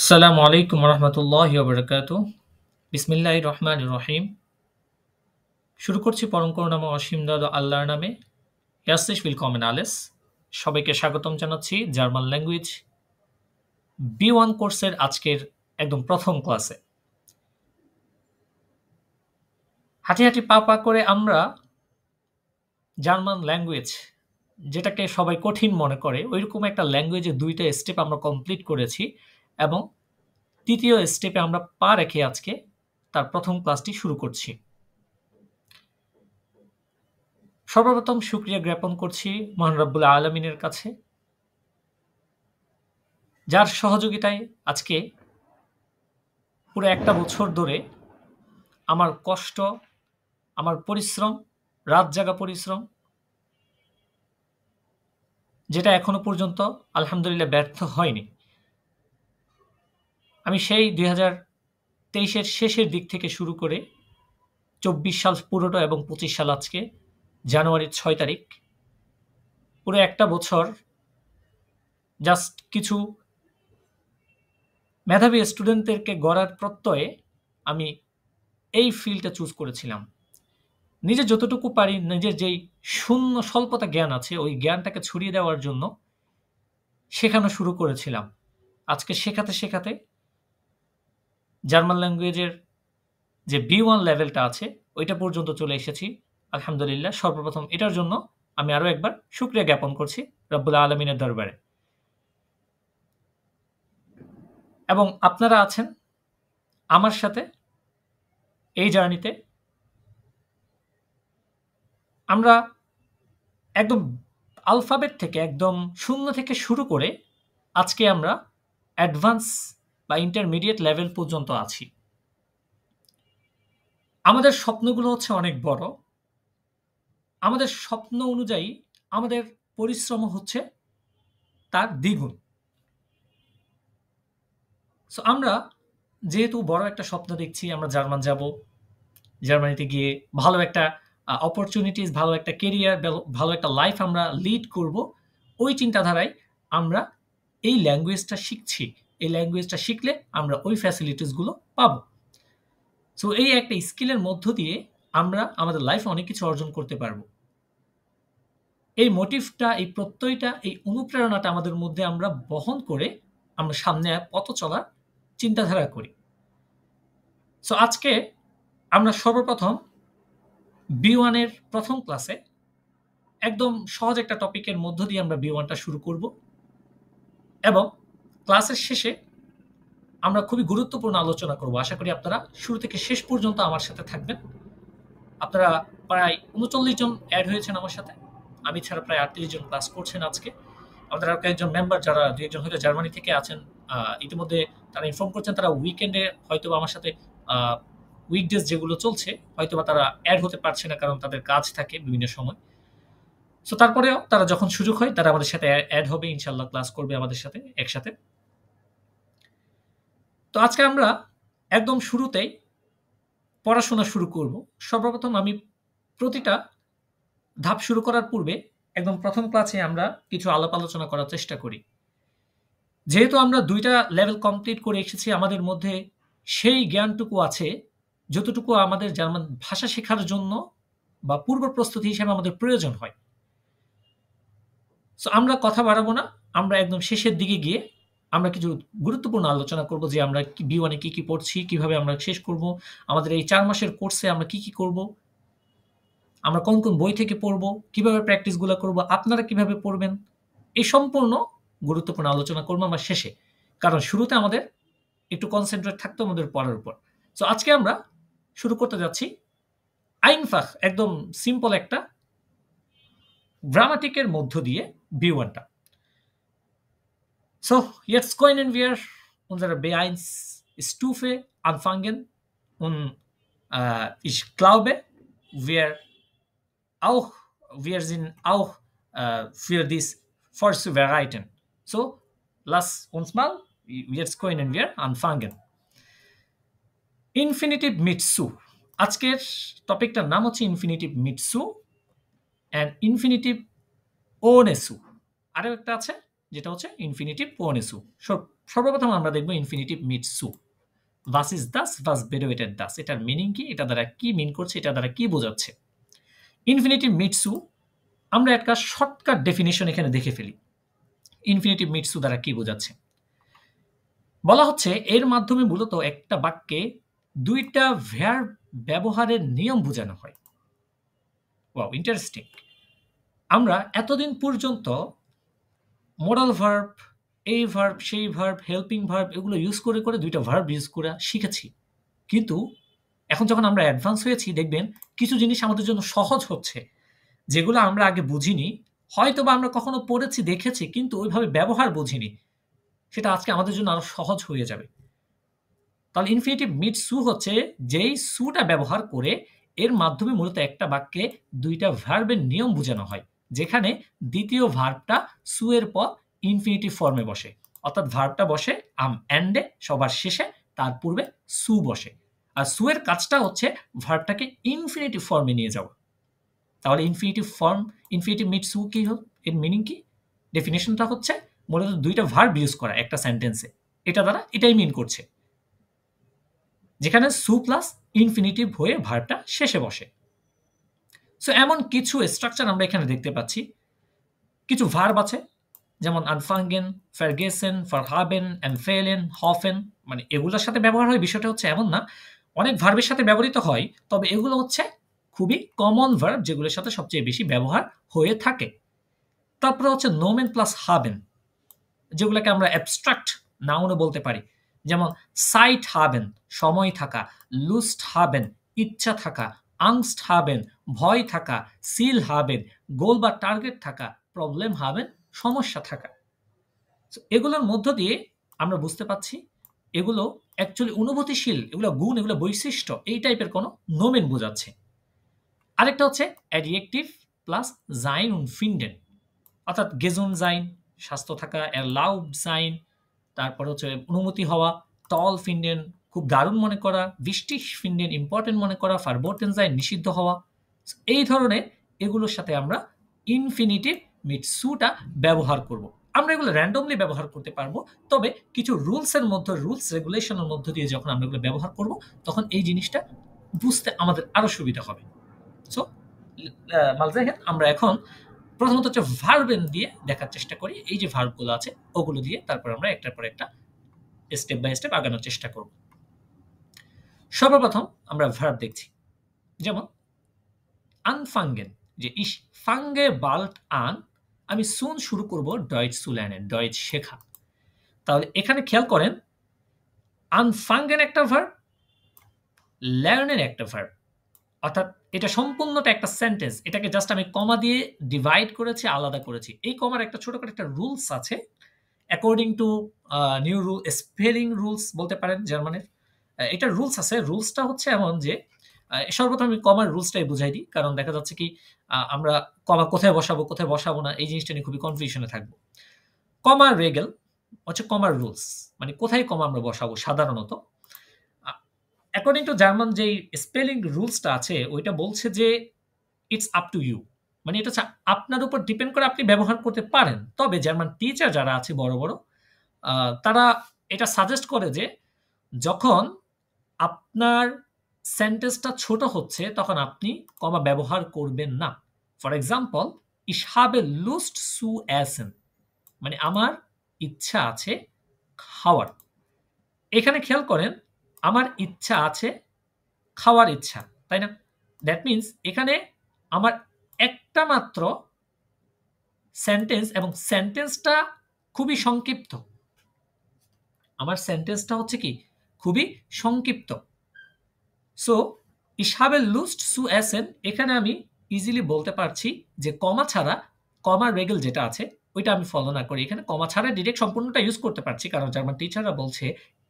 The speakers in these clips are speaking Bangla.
আসসালামু আলাইকুম রহমতুল্লাহি ওয়া বিসমিল্লাহির রহমানির রহিম। শুরু করছি পরম করুণাময় অসীম দয়ালু আল্লাহর নামে। Herzlich willkommen alles। সবাইকে স্বাগতম জানাচ্ছি জার্মান ল্যাঙ্গুয়েজ B1 কোর্সের আজকের একদম প্রথম ক্লাসে। হাঁটি, হাঁটি পা, পা করে আমরা জার্মান ল্যাঙ্গুয়েজ যেটাকে সবাই কঠিন মনে করে, ঐরকম একটা ল্যাঙ্গুয়েজের ২ টা স্টেপ আমরা কমপ্লিট করেছি এবং ৩য় স্টেপে আমরা পা রেখে আজকে তার প্রথম ক্লাসটি শুরু করছি। সর্বপ্রথম শুকরিয়া জ্ঞাপন করছি মহান রব্বুল আলামিনের কাছে, যার সহযোগিতায় আজকে পুরো একটা বছর ধরে আমার কষ্ট, আমার পরিশ্রম, রাত জাগা পরিশ্রম, যেটা এখনো পর্যন্ত আলহামদুলিল্লাহ ব্যর্থ হয়নি। আমি সেই ২০২৩-এর শেষের দিক থেকে শুরু করে ২৪ সাল পুরোটা এবং ২৫ সাল আজকে জানুয়ারির ৬ তারিখ, পুরো একটা বছর জাস্ট কিছু মেধাবী স্টুডেন্টদেরকে গড়ার প্রত্যয়ে আমি এই ফিল্ডটা চুজ করেছিলাম। নিজে যতটুকু পারি, নিজের যেই শূন্য স্বল্পতা জ্ঞান আছে, ওই জ্ঞানটাকে ছড়িয়ে দেওয়ার জন্য শেখানো শুরু করেছিলাম। আজকে শেখাতে, শেখাতে জার্মান ল্যাঙ্গুয়েজের যে B1 লেভেলটা আছে, ওইটা পর্যন্ত চলে এসেছি আলহামদুলিল্লাহ। সর্বপ্রথম এটার জন্য আমি আরও একবার শুকরিয়া জ্ঞাপন করছি রব্বুল আলামিনের দরবারে। এবং আপনারা আছেন আমার সাথে এই জার্নিতে। আমরা একদম আলফাবেট থেকে, একদম শূন্য থেকে শুরু করে আজকে আমরা অ্যাডভান্স বা ইন্টারমিডিয়েট লেভেল পর্যন্ত আছি। আমাদের স্বপ্নগুলো হচ্ছে অনেক বড়। আমাদের স্বপ্ন অনুযায়ী আমাদের পরিশ্রমও হচ্ছে তার দ্বিগুণ। সো আমরা যেহেতু বড় একটা স্বপ্ন দেখছি, আমরা জার্মান যাব, জার্মানিতে গিয়ে ভালো একটা অপরচুনিটিস, ভালো একটা কেরিয়ার, ভালো একটা লাইফ আমরা লিড করব, ওই চিন্তাধারায় আমরা এই ল্যাঙ্গুয়েজটা শিখছি। এই ল্যাঙ্গুয়েজটা শিখলে আমরা ওই ফ্যাসিলিটিসগুলো পাবো। সো এই একটা স্কিলের মধ্য দিয়ে আমরা আমাদের লাইফে অনেক কিছু অর্জন করতে পারবো। এই মোটিভটা, এই প্রত্যয়টা, এই অনুপ্রেরণাটা আমাদের মধ্যে আমরা বহন করে আমরা সামনে পথ চলার চিন্তাধারা করি। সো আজকে আমরা সর্বপ্রথম B1 এর প্রথম ক্লাসে একদম সহজ একটা টপিকের মধ্য দিয়ে আমরা B1টা শুরু করব এবং ক্লাসের শেষে আমরা খুবই গুরুত্বপূর্ণ আলোচনা করব। আশা করি আপনারা শুরু থেকে শেষ পর্যন্ত আমার সাথে থাকবেন। আপনারা প্রায় ৩৯ জন অ্যাড হয়েছেন আমার সাথে। আমি ছাড়া প্রায় ৩৮ জন ক্লাস করছেন আজকে। আমাদের আরো কয়েকজন মেম্বার, যারা ২ জন হয়তো জার্মানি থেকে আছেন, ইতিমধ্যে তারা ইনফর্ম করছেন তারা উইকেন্ডে হয়তোবা আমার সাথে, উইকডেজ যেগুলো চলছে হয়তোবা তারা অ্যাড হতে পারছে না, কারণ তাদের কাজ থাকে বিভিন্ন সময়। সো তারপরেও তারা যখন সুযোগ হয় তারা আমাদের সাথে অ্যাড হবে, ইনশাআল্লাহ ক্লাস করবে আমাদের সাথে একসাথে। তো আজকে আমরা একদম শুরুতেই পড়াশোনা শুরু করব। সর্বপ্রথম আমি প্রতিটা ধাপ শুরু করার পূর্বে একদম প্রথম ক্লাসে আমরা কিছু আলাপ আলোচনা করার চেষ্টা করি। যেহেতু আমরা ২ টা লেভেল কমপ্লিট করে এসেছি, আমাদের মধ্যে সেই জ্ঞানটুকু আছে যতটুকু আমাদের জার্মান ভাষা শেখার জন্য বা পূর্ব প্রস্তুতি হিসেবে আমাদের প্রয়োজন হয়। সো আমরা কথা বাড়াবো না। আমরা একদম শেষের দিকে গিয়ে আমরা কিছু গুরুত্বপূর্ণ আলোচনা করব যে আমরা B1 এ কি পড়ছি, কিভাবে আমরা শেষ করব, আমাদের এই ৪ মাসের কোর্সে আমরা কি করব, আমরা কোন, কোন বই থেকে পড়ব, কিভাবে প্র্যাকটিসগুলা করব, আপনারা কিভাবে পড়বেন, এই সম্পূর্ণ গুরুত্বপূর্ণ আলোচনা করব আমরা শেষে। কারণ শুরুতে আমাদের একটু কনসেনট্রেট থাকতো আমাদের পড়ার উপর। সো আজকে আমরা শুরু করতে যাচ্ছি আইনফাখ, একদম সিম্পল একটা গ্রামাটিকের মধ্য দিয়ে B1টা। So, jetzt können wir unsere B1-Stufe anfangen und ich glaube, wir sind auch für dies vorzubereiten. So, lass uns mal, jetzt können wir anfangen. Infinitiv mit zu. আজকের টপিকটার নাম হচ্ছে infinitive mit zu and infinitive ohne zu। আরও একটা আছে যেটা হচ্ছে ইনফিনিটিভ ohne zu। সর্বপ্রথম আমরা দেখব ইনফিনিটিভ মিট সু। Was ist das? Was bedeutet das? এটার মিনিং কি? এটা দ্বারা কি মিন করছে? এটা দ্বারা কি বোঝাচ্ছে? ইনফিনিটিভ মিট সু আমরা একটা শর্টকাট ডেফিনিশন এখানে দেখে ফেলি। ইনফিনিটিভ মিট সু দ্বারা কি বোঝাচ্ছে? বলা হচ্ছে এর মাধ্যমে মূলত একটা বাক্যে ২ টা ভার্ব ব্যবহারের নিয়ম বোঝানো হয়। Wow, interesting. আমরা এতদিন পর্যন্ত মোডাল ভার্ব, এই ভার্ব, সেই ভার্ব, হেল্পিং ভার্ব এগুলো ইউজ করে ২ টা ভার্ব ইউজ করে শিখেছি। কিন্তু এখন যখন আমরা অ্যাডভান্স হয়েছি দেখবেন কিছু জিনিস আমাদের জন্য সহজ হচ্ছে, যেগুলো আমরা আগে বুঝিনি। হয়তোবা আমরা কখনো পড়েছি, দেখেছি কিন্তু ওইভাবে ব্যবহার বুঝিনি। সেটা আজকে আমাদের জন্য আরো সহজ হয়ে যাবে। তাহলে ইনফিনিটিভ মিট সু হচ্ছে যেই সুটা ব্যবহার করে এর মাধ্যমে মূলত একটা বাক্যে ২ টা ভার্বের নিয়ম বোঝানো হয়, যেখানে দ্বিতীয় ভার্বটা সু এর পর ইনফিনিটিভ ফর্মে বসে। অর্থাৎ ভার্বটা বসে এন্ডে, সবার শেষে, তার পূর্বে সু বসে। আর সু এর কাজটা হচ্ছে ভার্বটাকে ইনফিনিটিভ ফর্মে নিয়ে যাওয়া। তাহলে ইনফিনিটিভ মিট সু কি হল? এর মিনিং কি? ডেফিনেশনটা হচ্ছে মূলত ২ টা ভার্ব ইউজ করা একটা সেন্টেন্সে। এটা দ্বারা এটাই মিন করছে, যেখানে সু প্লাস ইনফিনিটিভ হয়ে ভার্বটা শেষে বসে। সো এমন কিছু স্ট্রাকচার আমরা এখানে দেখতে পাচ্ছি। কিছু ভার্ব আছে যেমন আনফাঙ্গেন, ফারগেসেন, ফারহাবেন, এমফেলেন, হফেন, মানে এগুলোর সাথে ব্যবহার হয় বিষয়টা হচ্ছে এমন না। অনেক ভার্বের সাথে ব্যবহৃত হয়, তবে এগুলো হচ্ছে খুবই কমন ভার্ব যেগুলোর সাথে সবচেয়ে বেশি ব্যবহার হয়ে থাকে। তারপরে হচ্ছে নোমেন প্লাস হাবেন, যেগুলোকে আমরা অ্যাবস্ট্রাক্ট নাউনও বলতে পারি। যেমন সাইট হাবেন, সময় থাকা, লুস্ট হাবেন, ইচ্ছা থাকা, আংস্ট হাবেন, ভয় থাকা, সিল হাবেন, গোল বা টার্গেট থাকা, প্রবলেম হাবেন, সমস্যা থাকা। এগুলোর মধ্য দিয়ে আমরা বুঝতে পাচ্ছি এগুলো অ্যাকচুয়ালি অনুভূতিশীল, এগুলো গুণ, এগুলো বৈশিষ্ট্য, এই টাইপের কোনো নোমেন বোঝাচ্ছে। আরেকটা হচ্ছে অ্যাডজেক্টিভ প্লাস জাইন উন ফিন্ডেন, অর্থাৎ গেজুন জাইন, স্বাস্থ্য থাকা, লাউড জাইন, তারপর হচ্ছে অনুমতি হওয়া, টল ফিন্ডেন, খুব দারুণ মনে করা, বৃষ্টি ফিন্ডেন, ইম্পর্টেন্ট মনে করা, ফারবোর্টেন জাইন, নিষিদ্ধ হওয়া। এই ধরনের এগুলোর সাথে আমরা ইনফিনিটিভ মিট সুটা ব্যবহার করব। আমরা এগুলো র্যান্ডমলি ব্যবহার করতে পারবো, তবে কিছু রুলস রেগুলেশনের মধ্য দিয়ে যখন আমরা এগুলো ব্যবহার করব, তখন এই জিনিসটা বুঝতে আমাদের আরো সুবিধা হবে। সো মালজাহেদ আমরা এখন প্রথমত হচ্ছে ভার্বেন দিয়ে দেখার চেষ্টা করি। এই যে ভার্বগুলো আছে ওগুলো দিয়ে তারপর আমরা একটার পর একটা স্টেপ বাই স্টেপ আগানোর চেষ্টা করব। সর্বপ্রথম আমরা ভার্ব দেখছি, যেমন আনফাঙ্গেন, যে ইস ফাঙ্গে বাল্ট আন, আমি সুন শুরু করব ডয়েচ সু lernen, ডয়েচ শেখা। তাহলে এখানে খেয়াল করেন আনফাঙ্গেন একটা ভার্ব, lernen একটা ভার্ব, অর্থাৎ এটা সম্পূর্ণটা একটা সেন্টেন্স। এটাকে জাস্ট আমি কমা দিয়ে ডিভাইড করেছি, আলাদা করেছি। এই কমার একটা ছোটখাটো একটা রুলস আছে, according to new rule, spelling rules বলতে পারেন জার্মানের। এটার রুলস আছে। রুলসটা হচ্ছে এমন যে সর্বপ্রথম আমি কমার রুলসটাই বুঝাই দিই, কারণ দেখা যাচ্ছে কি আমরা কমা কোথায় বসাবো না এই জিনিসটা নিয়ে খুবই কনফিউশনে থাকবো। কমা রেগেল হচ্ছে কমার রুলস, মানে কোথায় কমা আমরা বসাবো সাধারণত। অ্যাকর্ডিং টু জার্মান যেই স্পেলিং রুলসটা আছে ওইটা বলছে যে ইটস আপ টু ইউ, মানে এটা হচ্ছে আপনার উপর ডিপেন্ড করে, আপনি ব্যবহার করতে পারেন। তবে জার্মান টিচার যারা আছে বড় বড়, তারা এটা সাজেস্ট করে যে যখন আপনার সেন্টেন্সটা ছোট হচ্ছে তখন আপনি কমা ব্যবহার করবেন না। For example, ich habe Lust zu essen, মানে আমার ইচ্ছা আছে খাওয়ার। এখানে খেয়াল করেন আমার ইচ্ছা আছে খাওয়ার ইচ্ছা, তাই না? দ্যাট মিনস এখানে আমার একটা মাত্র সেন্টেন্স এবং সেন্টেন্সটা খুবই সংক্ষিপ্ত। আমার সেন্টেন্সটা হচ্ছে কি খুবই সংক্ষিপ্ত। So ich habe Lust zu essen, এখানে আমি ইজিলি বলতে পারছি যে কমা ছাড়া, কমা রেগেল যেটা আছে ওইটা আমি ফলো না করি, এখানে কমা ছাড়া ডিরেক্ট সম্পূর্ণটা ইউজ করতে পারছি, কারণ জার্মান টিচাররা বলছে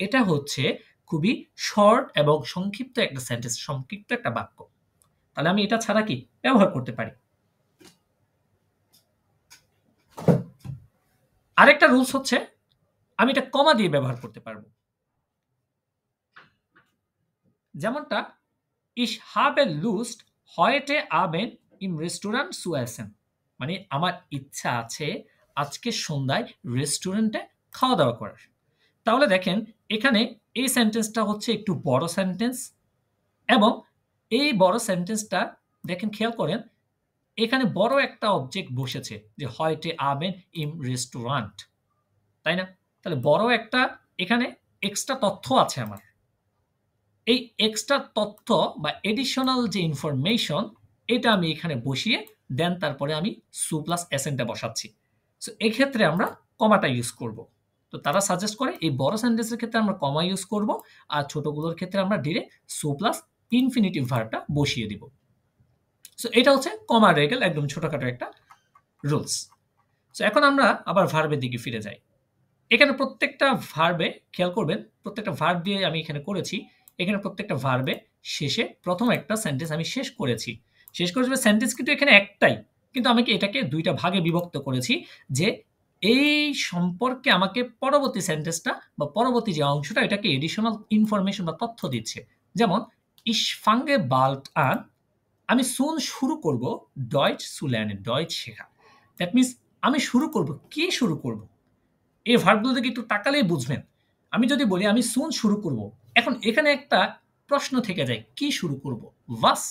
এটা হচ্ছে খুবই শর্ট এবং সংক্ষিপ্ত একটা সেন্টেন্স, সংক্ষিপ্ত একটা বাক্য। তাহলে আমি এটা ছাড়া কি ব্যবহার করতে পারি। আরেকটা রুলস হচ্ছে আমি এটা কমা দিয়ে ব্যবহার করতে পারবো। যেমনটা ich habe Lust heute Abend im Restaurant zu essen, মানে আমার ইচ্ছা আছে আজকে সন্ধ্যায় রেস্টুরেন্টে খাওয়া দাওয়া করার। তাহলে দেখেন এখানে এই সেন্টেন্সটা হচ্ছে একটু বড় সেন্টেন্স এবং এই বড় সেন্টেন্সটা দেখেন খেয়াল করেন এখানে বড় একটা অবজেক্ট বসেছে যে heute Abend im Restaurant, তাই না? তাহলে বড় একটা এখানে এক্সট্রা তথ্য আছে আমার। এই এক্সট্রা তথ্য বা এডিশনাল যে ইনফরমেশন এটা আমি এখানে বসিয়ে দেন তারপরে আমি সু প্লাস এসএনটা বসাচ্ছি। সো এক্ষেত্রে আমরা কমাটা ইউজ করব। তো তারা সাজেস্ট করে এই বড় সেন্টেন্সের ক্ষেত্রে আমরা কমা ইউজ করব আর ছোটগুলোর ক্ষেত্রে আমরা ডিরেক্ট সু প্লাস ইনফিনিটিভ ভার্বটা বসিয়ে দিব। সো এটা হচ্ছে কমা রেগেল, একদম ছোটখাটো একটা রুলস। সো এখন আমরা আবার ভার্বের দিকে ফিরে যাই। এখানে প্রত্যেকটা ভার্বে খেয়াল করবেন, প্রত্যেকটা ভার্ব দিয়ে আমি এখানে করেছি। এখানে প্রত্যেকটা ভার্বে শেষে প্রথম একটা সেন্টেন্স আমি শেষ করেছি। সেন্টেন্স কিন্তু এখানে একটাই, কিন্তু আমি এটাকে দুইটা ভাগে বিভক্ত করেছি যে এই সম্পর্কে আমাকে পরবর্তী সেন্টেন্সটা বা পরবর্তী যে অংশটা এটাকে এডিশনাল ইনফরমেশন বা তথ্য দিচ্ছে। যেমন ich fange bald an, আমি সুন শুরু করব ডয়েচ zu lernen, ডয়েচ শেখা। দ্যাট মিনস আমি শুরু করব, কি শুরু করব? এই ভার্বগুলো দিকে একটু তাকালেই বুঝবেন। আমি যদি বলি আমি সুন শুরু করব, এখন এখানে একটা প্রশ্ন থেকে যায়, কি শুরু করব? was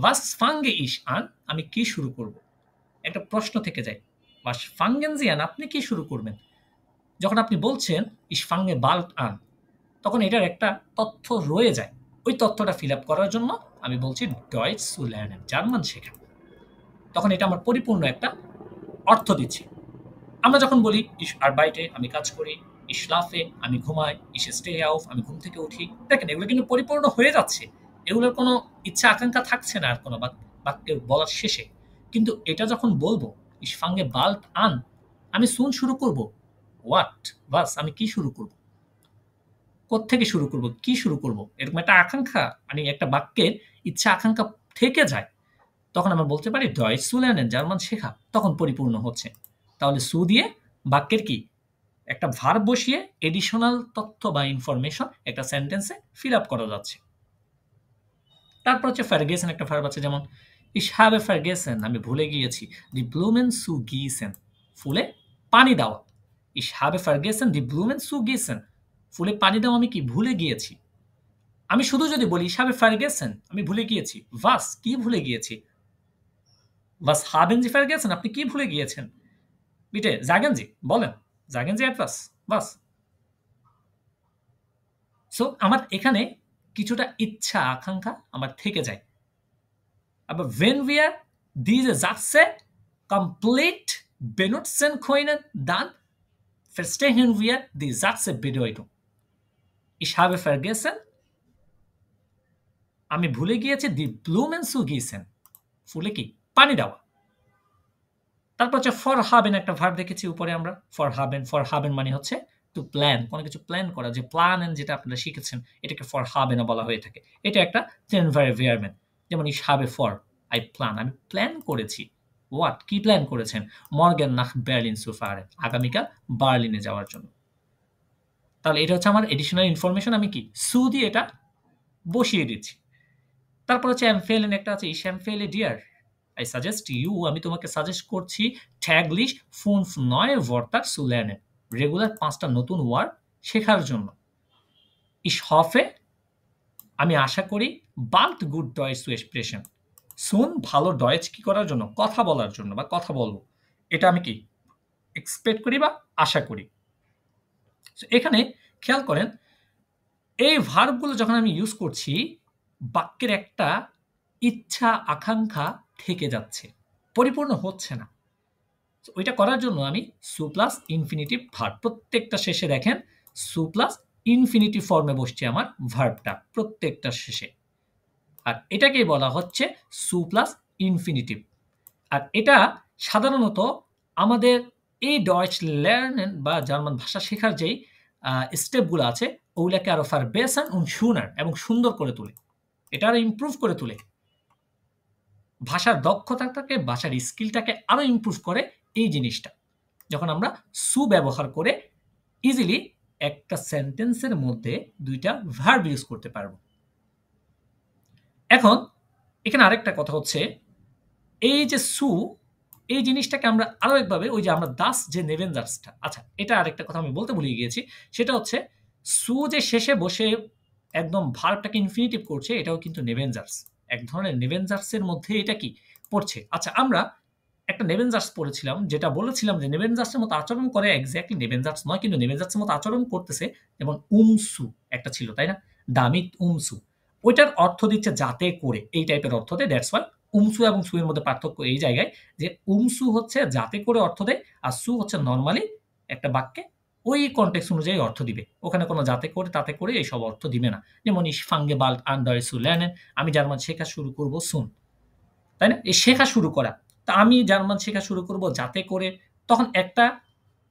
was fange ich an, আমি কি শুরু করব? একটা প্রশ্ন থেকে যায়। was fangen Sie an, আপনি কি শুরু করবেন? যখন আপনি বলছেন ich fange bald an, তখন এটার একটা তথ্য রয়ে যায়। ওই তথ্যটা ফিল আপ করার জন্য আমি বলছি ডয়েচ zu lernen, জার্মান শেখা। তখন এটা আমার পরিপূর্ণ একটা অর্থ দিচ্ছি। আমরা যখন বলি ich arbeite, আমি কাজ করি, ich schlafe, আমি ঘুমাই, ich stehe auf, আমি ঘুম থেকে উঠি। দেখেন এগুলো কিন্তু পরিপূর্ণ হয়ে যাচ্ছে। এগুলোর কোনো ইচ্ছা আকাঙ্ক্ষা থাকছে না আর কোনো বাক্যের বলার শেষে। কিন্তু এটা যখন বলবো ich fange bald an, আমি সুন শুরু করব। what? was? আমি কি শুরু করব? কোত্থেকে শুরু করব? কি শুরু করব? এরকম একটা আকাঙ্ক্ষা, মানে একটা বাক্যের ইচ্ছা আকাঙ্ক্ষা থেকে যায়। তখন আমরা বলতে পারি ডয়েচ zu lernen, জার্মান শেখা। তখন পরিপূর্ণ হচ্ছে। তাহলে সু দিয়ে বাক্যের কি একটা ভার্ব বসিয়ে এডিশনাল তথ্য বা ইনফরমেশন একটা সেন্টেন্সে ফিল আপ করা যাচ্ছে। তারপর হচ্ছে vergessen, একটা ভার্ব আছে যেমন ich habe vergessen, আমি ভুলে গিয়েছি, die Blumen zu gießen, ফুলে পানি দেওয়া। ich habe vergessen, die Blumen zu gießen, ফুলে পানি দেওয়া আমি কি ভুলে গিয়েছি। আমি শুধু যদি বলি ich habe vergessen, আমি ভুলে গিয়েছি, was? কি ভুলে গিয়েছি? was haben Sie vergessen, আপনি কি ভুলে গিয়েছেন? বিটে sagen Sie, বলেন, sagen Sie etwas, was? So আমার এখানে কিছুটা ইচ্ছা আকাঙ্ক্ষা আমার থেকে যায়। Aber wenn wir diese Sätze komplett benutzen können, dann verstehen wir die Satzbedeutung. Ich habe vergessen, আমি ভুলে গিয়েছি, die Blumen zu gießen, ফুলে কি পানি দেওয়া। তারপর হচ্ছে ফর হাবেন, একটা ভার্ব দেখেছি উপরে আমরা। ফর হাবেন মানে হচ্ছে টু প্ল্যান, কোনো কিছু প্ল্যান করা, যে প্ল্যান যেটা আপনারা শিখেছেন এটাকে ফর হাবেন বলা হয়ে থাকে। এটা একটা ভার্বেন। যেমন ich habe vor, I plan, আমি প্ল্যান করেছি। হোয়াট? কি প্ল্যান করেছেন? মর্গেন নাখ বার্লিন zu fahren, আগামীকাল বার্লিনে যাওয়ার জন্য। তাহলে এটা হচ্ছে আমার এডিশনাল ইনফরমেশন, আমি কি সু দিয়ে এটা বসিয়ে দিচ্ছি। তারপর হচ্ছে empfehlen, একটা আছে ich empfehle dir, I suggest you, আমি তোমাকে সাজেস্ট করছি täglich 5 neue Wörter zu lernen, regular 5টা নতুন ওয়ার্ড শেখার জন্য। ich hoffe, আমি আশা করি bald gut Deutsch zu sprechen, soon ভালো ডয়েচ কি করার জন্য? কথা বলার জন্য বা কথা বলবো। এটা আমি কি এক্সপেক্ট করি বা আশা করি। এখানে খেয়াল করেন এই ভার্বগুলো যখন আমি ইউজ করছি বাক্যের একটা ইচ্ছা আকাঙ্ক্ষা থেকে যাচ্ছে, পরিপূর্ণ হচ্ছে না। ওইটা করার জন্য আমি সু প্লাস ইনফিনিটিভ ভার্ব, প্রত্যেকটা শেষে দেখেন সু প্লাস ইনফিনিটিভ ফর্মে বসছে আমার ভার্বটা প্রত্যেকটা শেষে। আর এটাকেই বলা হচ্ছে সু প্লাস ইনফিনিটিভ। আর এটা সাধারণত আমাদের এই ডয়েচ লার্নেন বা জার্মান ভাষা শেখার যেই স্টেপগুলো আছে ওগুলাকে আরো verbessern und schöner এবং সুন্দর করে তোলে, এটা আরো ইমপ্রুভ করে তোলে। ভাষার দক্ষতাটাকে, ভাষার স্কিলটাকে আরো ইমপ্রুভ করে এই জিনিসটা, যখন আমরা সু ব্যবহার করে ইজিলি একটা সেন্টেন্সের মধ্যে দুইটা ভার্ব ইউজ করতে পারবো। এখন এখানে আরেকটা কথা হচ্ছে, এই যে সু, এই জিনিসটাকে আমরা আরো একভাবে ওই যে আমরা দাস যে নেভেনজার্সটা, আচ্ছা এটা আরেকটা কথা আমি বলতে ভুলে গিয়েছি, সেটা হচ্ছে সু যে শেষে বসে একদম ভার্বটাকে ইনফিনিটিভ করছে, এটাও কিন্তু নেভেনজার্স, এক ধরনের নেভেনজার্সের মধ্যে এটা কি পড়ছে। আচ্ছা আমরা একটা নেভেনজার্স পড়েছিলাম যেটা বলেছিলাম যে নেভেনজার্সের মতো আচরণ করে, এক্স্যাক্টলি নেভেনজার্স নয় কিন্তু নেভেনজার্সের মতো আচরণ করতেছে, যেমন উমসু একটা ছিল তাই না, দামিত উমসু, ওইটার অর্থ দিচ্ছে যাতে করে, এই টাইপের অর্থ দেয়। দ্যাটস ওয়াই উমসু এবং সুয়ের মধ্যে পার্থক্য এই জায়গায় যে উমসু হচ্ছে যাতে করে অর্থ দেয়, আর সু হচ্ছে নর্মালি একটা বাক্যে ওই কনটেক্সট অনুযায়ী অর্থ দিবে, ওখানে কোনো যাতে করে তাতে করে এইসব অর্থ দিবে না। যেমন ইস ফাঙ্গে বাল্ট আন্ডার সু ল্যানেন, আমি জার্মান শেখা শুরু করব সুন, তাই না, এই শেখা শুরু করা, তা আমি জার্মান শেখা শুরু করব যাতে করে, তখন একটা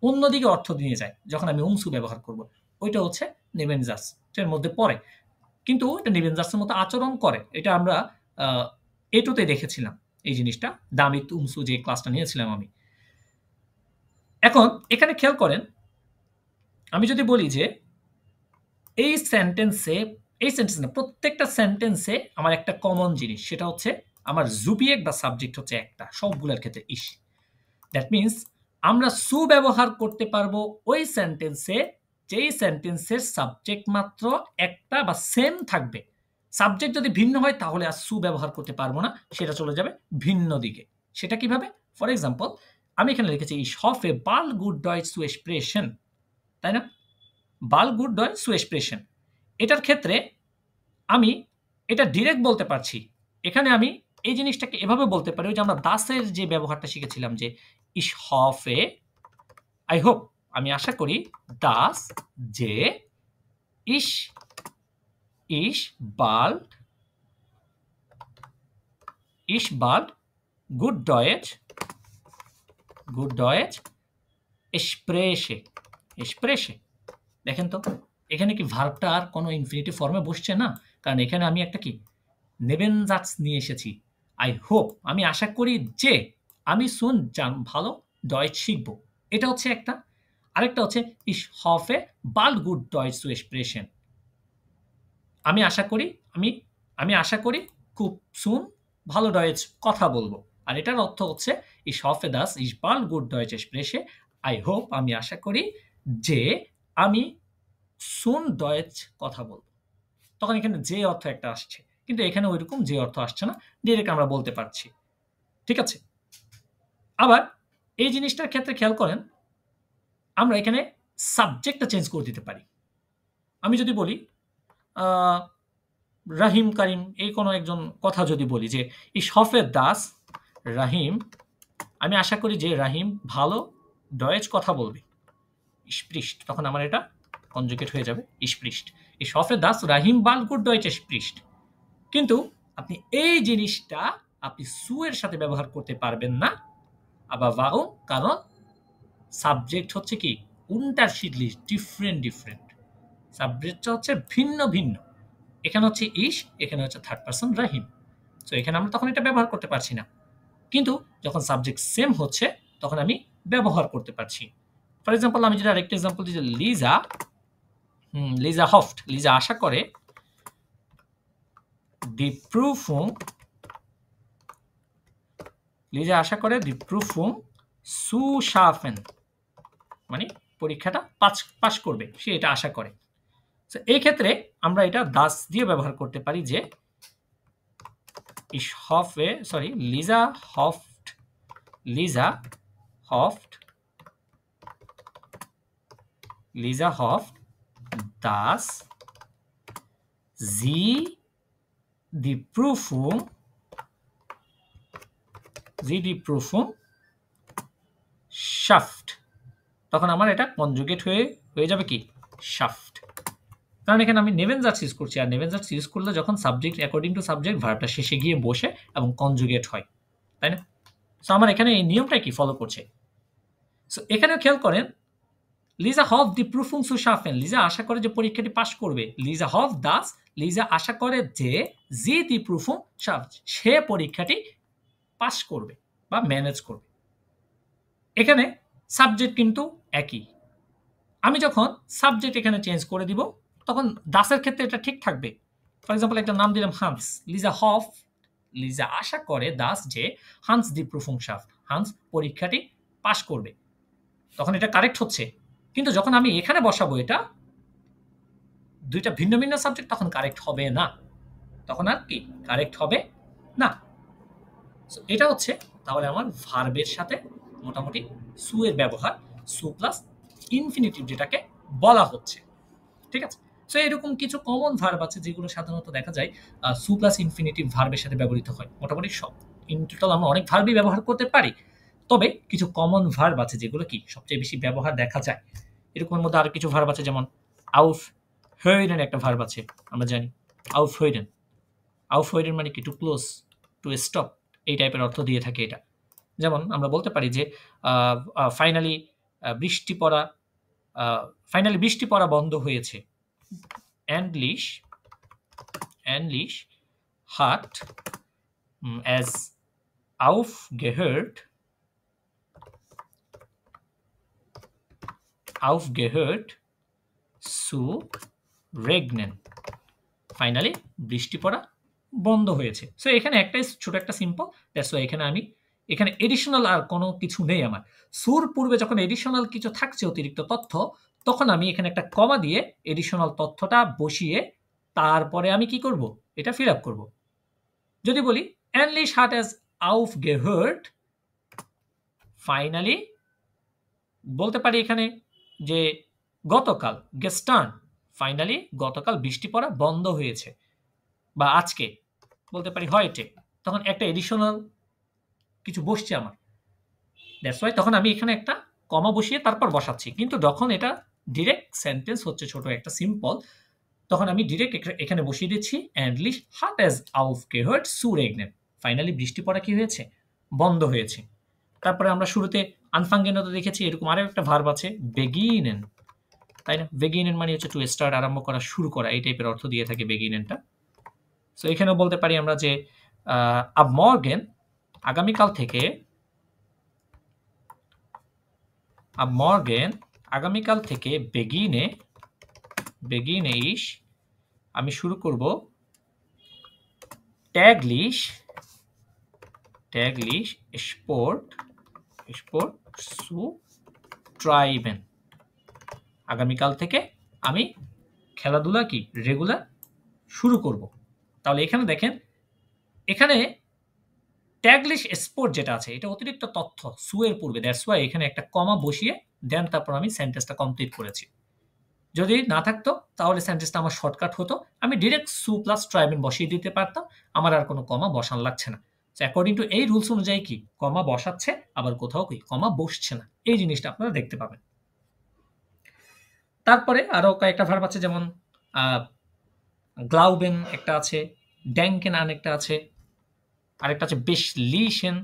অন্যদিকে অর্থ নিয়ে যায় যখন আমি উমসু ব্যবহার করব, ওইটা হচ্ছে নেভেনজার্স এর মধ্যে পড়ে, কিন্তু এটা নেভেনজার্সের মতো আচরণ করে। এটা আমরা এটুতে দেখেছিলাম এই জিনিসটা, দামিত উমসু যে ক্লাসটা নিয়েছিলাম আমি। এখন এখানে খেয়াল করেন, আমি যদি বলি যে এই সেন্টেন্সে, এই সেন্টেন্স না প্রত্যেকটা সেন্টেন্সে আমার একটা কমন জিনিস, সেটা হচ্ছে আমার জুবিয়েক্ট বা সাবজেক্ট হচ্ছে একটা, সবগুলোর ক্ষেত্রে ইস। দ্যাট মিন্স আমরা সু ব্যবহার করতে পারবো ওই সেন্টেন্সে যেই সেন্টেন্সের সাবজেক্ট মাত্র একটা বা সেম থাকবে। সাবজেক্ট যদি ভিন্ন হয় তাহলে আর সু ব্যবহার করতে পারবো না, সেটা চলে যাবে ভিন্ন দিকে। সেটা কিভাবে? ফর এক্সাম্পল আমি এখানে লিখেছি ইস হফে বাল গুড ডয়েচ সু এক্সপ্রেশন, তাই না, বাল গুড ডয় সু এক্সপ্রেশন, এটার ক্ষেত্রে আমি এটা ডিরেক্ট বলতে পারছি। এখানে আমি এই জিনিসটাকে এভাবে বলতে পারি, ওই যে আমরা দাসের যে ব্যবহারটা শিখেছিলাম যে ইস হফে, আই হোপ আমি আশা করি, দাস যে ইস ইস বাল্ড গুড ডয়েচ এক্সপ্রেশে এক্সপ্রেশে। দেখেন তো এখানে কি ভার্বটা আর কোনো ইনফিনিটিভ ফর্মে বসছে না, কারণ এখানে আমি একটা কি নেভেনজার্স নিয়ে এসেছি। আই হোপ আমি আশা করি যে আমি শুন ভালো ডয়েচ শিখবো, এটা হচ্ছে একটা। আরেকটা হচ্ছে ইস হফে বাল্ড গুড ডয়েচ সু এক্সপ্রেশন, আমি আশা করি, আমি আশা করি খুব সুন ভালো ডয়েচ কথা বলবো। আর এটার অর্থ হচ্ছে ইস হফে দাস ইস বাল্ড গুড ডয়েচ এক্সপ্রেশে, আই হোপ আমি আশা করি যে আমি সুন ডয়েচ কথা বলবো। তখন এখানে যে অর্থ একটা আসছে, কিন্তু এখানে ওইরকম যে অর্থ আসছে না, ডিরেক্ট আমরা বলতে পারছি। ঠিক আছে, আবার এই জিনিসটার ক্ষেত্রে খেয়াল করেন, আমরা এখানে সাবজেক্টটা চেঞ্জ করে দিতে পারি। আমি যদি বলি রাহিম কারিম, এই কোনো একজন কথা যদি বলি যে ইস হফে দাস রাহিম, আমি আশা করি যে রাহিম ভালো ডয়েচ কথা বলবে, স্পৃষ্ট, তখন আমার এটা কনজুগেট হয়ে যাবে স্পৃষ্ট। ইস হফে দাস রাহিম বাল গুড ডয়েচ স্পৃষ্ট। কিন্তু আপনি এই জিনিসটা আপনি সু এর সাথে ব্যবহার করতে পারবেন না, আবার ওয়াও, কারণ সাবজেক্ট হচ্ছে কি unterschiedlich, ডিফারেন্ট, সাবজেক্টটা হচ্ছে ভিন্ন ভিন্ন। এখানে হচ্ছে ইস, এখানে হচ্ছে থার্ড পারসন রাহিম, তো এখানে আমরা তখন এটা ব্যবহার করতে পারছি না। কিন্তু যখন সাবজেক্ট সেম হচ্ছে তখন আমি ব্যবহার করতে পারছি। ফর এক্সাম্পল আমি যেটা আরেকটা এক্সাম্পল দিই, লিজা হফট, লিজা আশা করে দি প্রুফুং, লিজা আশা করে দি প্রুফুং সু শাফেন, মানে পরীক্ষাটা পাস করবে, সে এটা আশা করে। এই ক্ষেত্রে আমরা এটা দাস দিয়ে ব্যবহার করতে পারি যে ich hoffe, sorry, Lisa hofft, dass sie die Prüfung schafft, তখন আমার এটা কনজুগেট হয়ে যাবে কি schafft, কারণ এখানে আমি নেভেনজার্স ইউজ করছি, আর নেভেনজার্স ইউজ করলে যখন সাবজেক্ট অ্যাকর্ডিং টু সাবজেক্ট ভার্বটা শেষে গিয়ে বসে এবং কনজুগেট হয়, তাই না। সো আমার এখানে এই নিয়মটা কি ফলো করছে। সো এখানেও খেয়াল করেন, লিজা হফ দি প্রুফুং সু শাফেন, লিজা আশা করে যে পরীক্ষাটি পাস করবে, লিজা হফ দাস, লিজা আশা করে যে জি দি প্রুফুং শাফ, সে পরীক্ষাটি পাস করবে বা ম্যানেজ করবে। এখানে সাবজেক্ট কিন্তু একই, আমি যখন সাবজেক্ট এখানে চেঞ্জ করে দিব তখন দাসের ক্ষেত্রে এটা ঠিক থাকবে। ফর এক্সাম্পল একটা নাম দিলাম হান্স, লিজা হফ, লিজা আশা করে দাস যে হান্স দি প্রুফুং শাফট, হান্স পরীক্ষাটি পাশ করবে। তখন এটা কারেক্ট হচ্ছে। কিন্তু যখন আমি এখানে বসাবো এটা দুইটা ভিন্ন ভিন্ন সাবজেক্ট, তখন কারেক্ট হবে না। তখন আর কি কারেক্ট হবে না। সো এটা হচ্ছে তাহলে আমার ভার্বের সাথে মোটামুটি সু এর ব্যবহার, সু প্লাস ইনফিনিটিভ যেটাকে বলা হচ্ছে। ঠিক আছে? সো এরকম কিছু কমন ভার্ব আছে যেগুলো সাধারণত দেখা যায় সু প্লাস ইনফিনিটিভ ভার্বের সাথে ব্যবহৃত হয়। মোটামুটি সব। ইন টোটাল আমরা অনেক ভার্বই ব্যবহার করতে পারি। তবে কিছু কমন ভার্ব আছে যেগুলো কি সবচেয়ে বেশি ব্যবহার দেখা যায়। এরকমের মধ্যে আরো কিছু ভার্ব আছে, যেমন আউফ হয়েডেন একটা ভার্ব আছে, আমরা জানি আউফ হয়েডেন। আউফ হয়েডেন মানে কি টু ক্লোজ, টু স্টপ, এই টাইপের অর্থ দিয়ে থাকে এটা। যেমন আমরা বলতে পারি যে ফাইনালি বৃষ্টি পড়া বন্ধ হয়েছে। endlich hat es aufgehört zu regnen। Finally বৃষ্টি পড়া বন্ধ হয়েছে। সো এখানে একটাই ছোট একটা সিম্পল, দ্যাটস ওয়াই এখানে এডিশনাল আর কোনো কিছু নেই আমার। সুর পূর্বে যখন এডিশনাল কিছু থাকছে অতিরিক্ত তথ্য, তখন আমি এখানে একটা কমা দিয়ে এডিশনাল তথ্যটা বসিয়ে তারপরে আমি কি করব, এটা ফিল আপ করব। যদি বলি endlich hat es aufgehört, finally বলতে পারি এখানে যে গতকাল gestern, ফাইনালি গতকাল বৃষ্টি পড়া বন্ধ হয়েছে। বা আজকে বলতে পারি heute, তখন একটা এডিশনাল কিছু বসছে আমার। দ্যাটস ওয়াই তখন আমি এখানে একটা কমা বসিয়ে তারপর বসাচ্ছি। কিন্তু যখন এটা ডিরেক্ট সেন্টেন্স হচ্ছে, ছোট একটা সিম্পল, তখন আমি ডিরেক্ট এখানে বসিয়ে দিচ্ছি endlich hat es aufgehört zu regnen, finally বৃষ্টি পড়া কি হয়েছে, বন্ধ হয়েছে। তারপরে আমরা শুরুতে আনফাঙ্গেনতে দেখেছি এরকম আরো একটা ভার্ব আছে বেগিনেন, তাই না? বেগিনেন মানে হচ্ছে টু স্টার্ট, আরম্ভ করা, শুরু করা, এই টাইপের অর্থ দিয়ে থাকে বেগিনেনটা। সো এখানেও বলতে পারি আমরা যে ab morgen, আগামীকাল থেকে, ab morgen আগামীকাল থেকে beginne ich আমি শুরু করব täglich Sport zu treiben, আগামীকাল থেকে আমি খেলাধুলা কি রেগুলার শুরু করব। তাহলে এখানে দেখেন, এখানে ট্যাগলিশ স্পোর্ট যেটা আছে এটা অতিরিক্ত তথ্য সু এর পূর্বে, দ্যাটস ওয়াই এখানে একটা কমা বসিয়ে দেন তারপর আমি সেন্টেন্সটা কমপ্লিট করেছি। যদি না থাকতো তাহলে সেন্টেন্সটা আমার শর্টকাট হতো, আমি ডিরেক্ট সু প্লাস ট্রাইবেন বসিয়ে দিতে পারতাম, আমার আর কোনো কমা বসান লাগছে না। সো অ্যাকর্ডিং টু এই রুলস অনুযায়ী কি কমা বসাচ্ছে, আবার কোথাও কি কমা বসছে না, এই জিনিসটা আপনারা দেখতে পাবেন। তারপরে আরো কয়েকটা ভার্ব আছে, যেমন গ্লাউবেন একটা আছে, ড্যাঙ্কেন আরেকটা আছে, আরেকটা আছে বেশলিশন।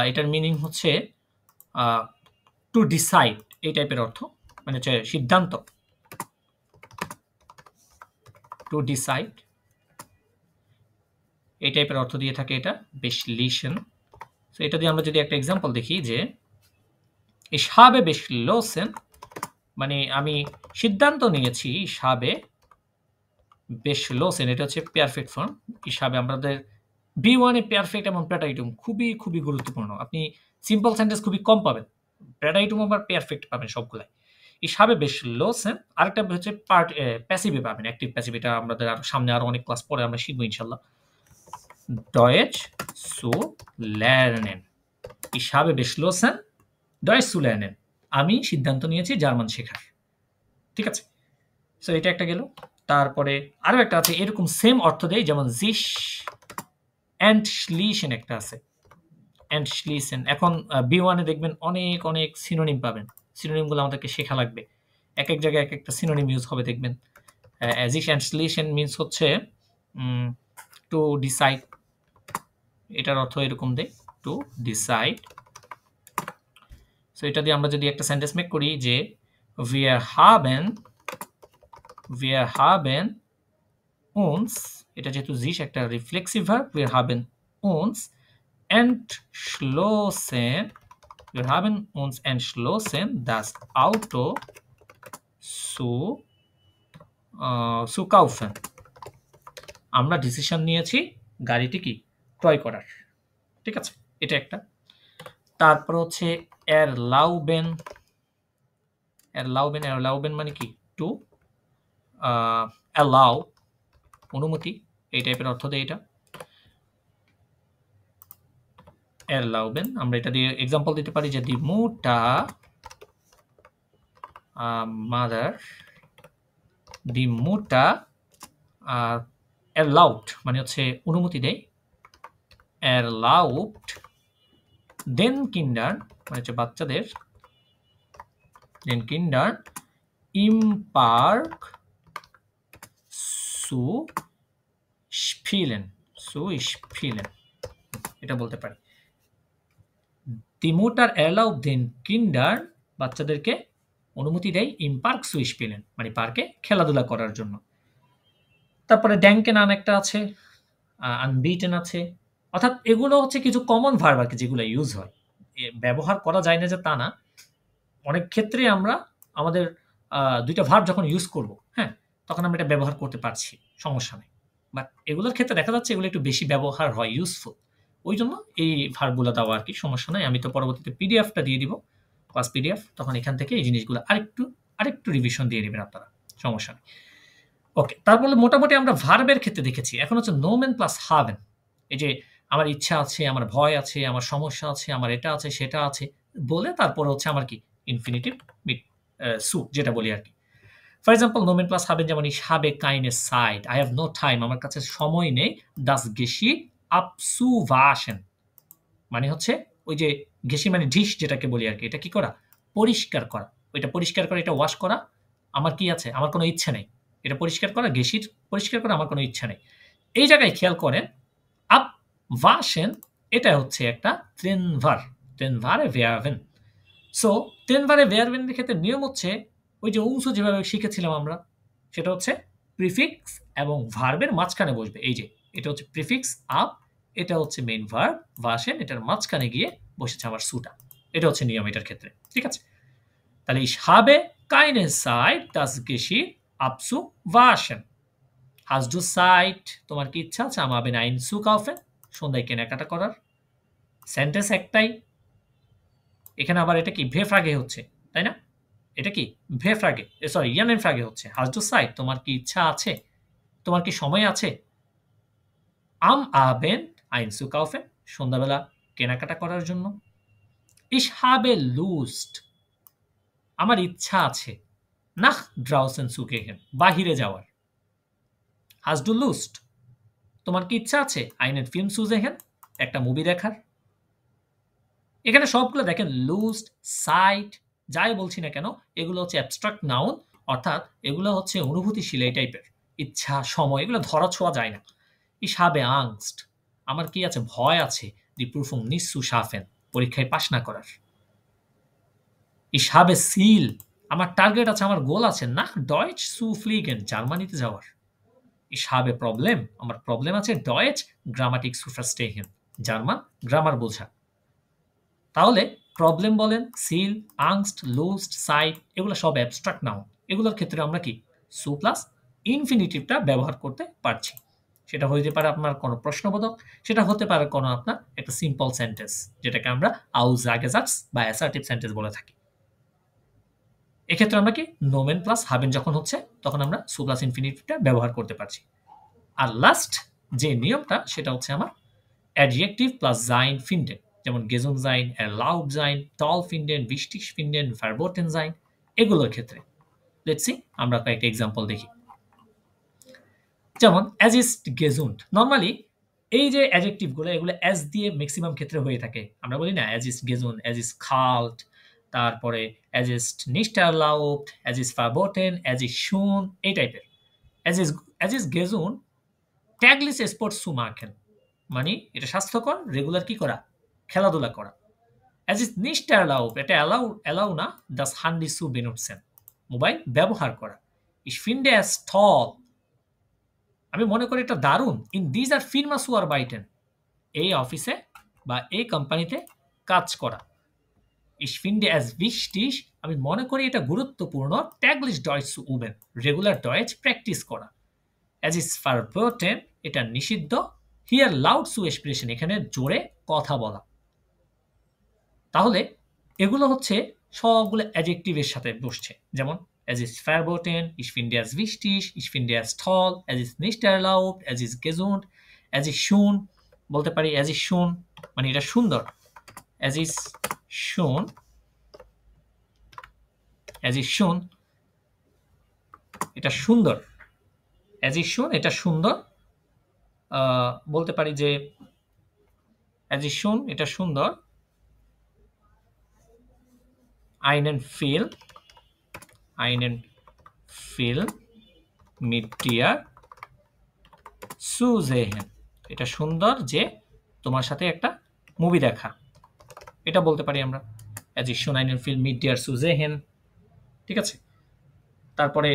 এটার মিনিং হচ্ছে টু ডিসাইড, এই টাইপের অর্থ, মানে হচ্ছে সিদ্ধান্ত, টু ডিসাইড, এই টাইপের অর্থ দিয়ে থাকে এটা বেশলিশন। সো এটা দিয়ে আমরা যদি একটা এক্সাম্পল দেখি যে ich habe beschlossen, মানে আমি সিদ্ধান্ত নিয়েছি, ich habe beschlossen, এটা হচ্ছে পারফেক্ট ফর্ম। ich habe আমাদের B1 এ পারফেক্ট এবং প্রেটাইটুম খুবই গুরুত্বপূর্ণ। আপনি সিম্পল সেন্টেন্স খুবই কম পাবেন, প্রেটাইটুম আবার পারফেক্ট পাবেন সবগুলাই। ich habe beschlossen, আরেকটা হচ্ছে প্যাসিভে পাবেন, অ্যাক্টিভ প্যাসিভ, এটা আমাদের সামনে আরো অনেক ক্লাস পরে আমরা শিখবো ইনশাআল্লাহ। Deutsch zu lernen, ich habe beschlossen Deutsch zu lernen, আমি সিদ্ধান্ত নিয়েছি জার্মান শেখার। ঠিক আছে? সো এটা একটা গেল। তারপরে আরো একটা আছে এরকম সেম অর্থ দেয়, যেমন sich entschließen একটা আছে, entschließen। এখন B1 এ দেখবেন অনেক সিনোনিম পাবেন, সিনোনিমগুলো আমাদেরকে শেখা লাগবে। এক জায়গায় এক একটা সিনোনিম ইউজ হবে দেখবেন। sich entschließen মিন্স হচ্ছে টু ডিসাইড, এটার অর্থ এরকম দেয় টু ডিসাইড। সো এটা দিয়ে আমরা যদি একটা সেন্টেন্স মেক করি যে wir haben uns, এটা যেহেতু sich একটা reflexive verb, wir haben uns entschlossen das Auto zu kaufen, আমরা ডিসিশন নিয়েছি গাড়িটি কি ক্রয় করার। ঠিক আছে? এটা একটা। তারপর হচ্ছে erlauben erlauben মানে কি? টু allow অনুমতি, এই টাইপের অর্থ দেয় এটা। erlauben আমরা এটা দিয়ে এক্সাম্পল দিতে পারি যে die Mutter mother die Mutter erlaubt মানে হচ্ছে অনুমতি দেয়, erlaubt den Kindern মানে হচ্ছে বাচ্চাদের, den Kindern im Park zu spielen এটা বলতে পারি। Die Mutter erlaubt den Kindern বাচ্চাদেরকে অনুমতি দেয় im Park zu spielen মানে পার্কে খেলাধুলা করার জন্য। তারপরে denken an একটা আছে, unbeaten আছে, অর্থাৎ এগুলো হচ্ছে কিছু কমন ভার্ব আর কি, যেগুলো ইউজ হয়। ব্যবহার করা যায় না যে তা না, অনেক ক্ষেত্রে আমরা আমাদের দুইটা ভার্ব যখন ইউজ করব, হ্যাঁ, তখন আমরা এটা ব্যবহার করতে পারছি, সমস্যা নেই। বাট এগুলোর ক্ষেত্রে দেখা যাচ্ছে এগুলো একটু বেশি ব্যবহার হয়, ইউজফুল, ওই জন্য এই ভার্বগুলো দেওয়া আর কি, সমস্যা নাই। আমি তো পরবর্তীতে পিডিএফটা দিয়ে দিব, ক্লাস পিডিএফ, তখন এখান থেকে এই জিনিসগুলো আরেকটু রিভিশন দিয়ে নেবেন আপনারা, সমস্যা নেই। ওকে, তারপরে মোটামুটি আমরা ভার্বের ক্ষেত্রে দেখেছি। এখন হচ্ছে নোমেন প্লাস হাবেন। এই যে আমার ইচ্ছা আছে, আমার ভয় আছে, আমার সমস্যা আছে, আমার এটা আছে, সেটা আছে বলে তারপরে হচ্ছে আমার কি ইনফিনিটিভ সু যেটা বলি আর কি। ফর এক্সাম্পল নোমেন প্লাস হাবেন, যেমন ich habe keine Zeit, I have no time, আমার কাছে সময় নেই, das Geschirr abzuwaschen মানে হচ্ছে ওই যে ঘেঁষি মানে ডিশ যেটাকে বলি আর কি, এটা কি করা, পরিষ্কার করা, ওইটা পরিষ্কার করা, এটা ওয়াশ করা, আমার কি আছে, আমার কোনো ইচ্ছে নেই, এটা পরিষ্কার করা, ঘেঁষির পরিষ্কার করা, আমার কোনো ইচ্ছা নেই। এই জায়গায় খেয়াল করেন আপ ওয়াশেন এটা হচ্ছে একটা ট্রেনভারে ভেয়ারভেন। সো ট্রেনভারে ভেয়ারভেনের ক্ষেত্রে নিয়ম হচ্ছে ওই যে অংশ যেভাবে শিখেছিলাম আমরা, সেটা হচ্ছে প্রিফিক্স এবং ভার্বের মাঝখানে বসবে। এই যে এটা হচ্ছে প্রিফিক্স আপ, এটা হচ্ছে মেইন ভার্ব ওয়াশেন, এটার মাঝখানে গিয়ে বসেছে আমার সুটা। এটা হচ্ছে নিয়ম এটার ক্ষেত্রে, ঠিক আছে? তাহলে ich habe keine Zeit, das Geschirr abzuwaschen. Hast du Zeit? তোমার কি ইচ্ছা আছে am Abend einzukaufen? সন্ধ্যায় কেনাকাটা করার। সেন্টেন্স একটাই, এখানে আবার এটা কি ভে ফ্রাগে হচ্ছে, তাই না? এটা কি ভে ফ্রাগে, সরি ইয়ানেন ফ্রাগে হচ্ছে। Hast du Zeit? তোমার কি ইচ্ছা আছে, তোমার কি সময় আছে am Abend einzukaufen? সন্ধ্যাবেলা কেনাকাটা করার জন্য। Ich habe Lust, আমার ইচ্ছা আছে nach draußen zu gehen, বাহিরে যাওয়ার। Hast du Lust? তোমার কি ইচ্ছা আছে einen Film zu sehen, একটা মুভি দেখার। এখানে সবগুলো দেখেন লুস্ট, সাইট, যাই বলছি না কেন, এগুলো হচ্ছে অ্যাবস্ট্রাক্ট নাউন, অর্থাৎ এগুলো হচ্ছে অনুভূতিশীল এই টাইপের, ইচ্ছা, সময়, এগুলো ধরা ছোঁয়া যায় না। Ich habe Angst, আমার কি আছে, ভয় আছে, die Prüfung nicht zu schaffen, পরীক্ষায় পাস না করার। Ich habe Ziel, আমার টার্গেট আছে, আমার গোল আছে, nach Deutsch zu fliegen, জার্মানিতে যাওয়ার। Ich habe Problem, আমার প্রবলেম আছে, Deutsch Grammatik zu verstehen, German grammar বোঝা। তাহলে প্রবলেম বলেন, সিল, আংস্ট, লুস্ট, সাইট, এগুলো সব অ্যাবস্ট্রাক্ট নাউন। এগুলোর ক্ষেত্রে আমরা কি সু প্লাস ইনফিনিটিভটা ব্যবহার করতে পারছি। সেটা হতে পারে আপনার কোনো প্রশ্নবোধক, সেটা হতে পারে কোনো আপনার একটা সিম্পল সেন্টেন্স, যেটাকে আমরা আউজাগেজাটস বা অ্যাসার্টিভ সেন্টেন্স বলে থাকি। এক্ষেত্রে আমরা কি নোমেন প্লাস হাবেন যখন হচ্ছে, তখন আমরা সু প্লাস ইনফিনিটিভটা ব্যবহার করতে পারছি। আর লাস্ট যে নিয়মটা, সেটা হচ্ছে আমার অ্যাডজেক্টিভ প্লাস জাইন ফিন্ডেন, যেমন gesund sein, erlaubt sein, toll finden, wichtig finden, verboten sein, এগুলোর ক্ষেত্রে। লেটস সি আমরা কয়েকটা এক্সাম্পল দেখি। যেমন as ist gesund, নরমালি এই যে অ্যাডজেক্টিভগুলো, এগুলো as দিয়ে ম্যাক্সিমাম ক্ষেত্রে হয়ে থাকে। আমরা বলি না as ist gesund, as ist kalt, তারপরে as ist nicht erlaubt, as ist verboten, as ist schön, এই টাইপের। as ist gesund täglich Sport zu machen, মানে এটা স্বাস্থ্যকর রেগুলার কি করা, খেলাধুলা করা। as ist nicht erlaubt, এটা অ্যালাউ না, das Handy zu benutzen, mobile ব্যবহার করা। ich finde es toll, আমি মনে করি এটা দারুণ, in dieser Firma zu arbeiten, এই অফিসে বা এই কোম্পানিতে কাজ করা। ich finde es wichtig, আমি মনে করি এটা গুরুত্বপূর্ণ, täglich Deutsch zu üben, regular Deutsch practice করা। as ist verboten, এটা নিষিদ্ধ, হিয়ার লাউড সু এক্সপ্রেশন, এখানে জোরে কথা বলা। তাহলে এগুলো হচ্ছে সবগুলো অ্যাডজেক্টিভের সাথে বসছে। যেমন es ist verboten, ich finde es wichtig, ich finde es toll, es ist nicht erlaubt, es ist gesund, es ist schön, বলতে পারি es ist schön মানে এটা সুন্দর, es ist schön, es ist schön এটা সুন্দর, es ist schön এটা সুন্দর। বলতে পারি যে es ist schön এটা সুন্দর, einen Film mit dir zu sehen, এটা সুন্দর যে তোমার সাথে একটা মুভি দেখা, এটা বলতে পারি আমরা es ist schön einen Film mit dir zu sehen। ঠিক আছে, তারপরে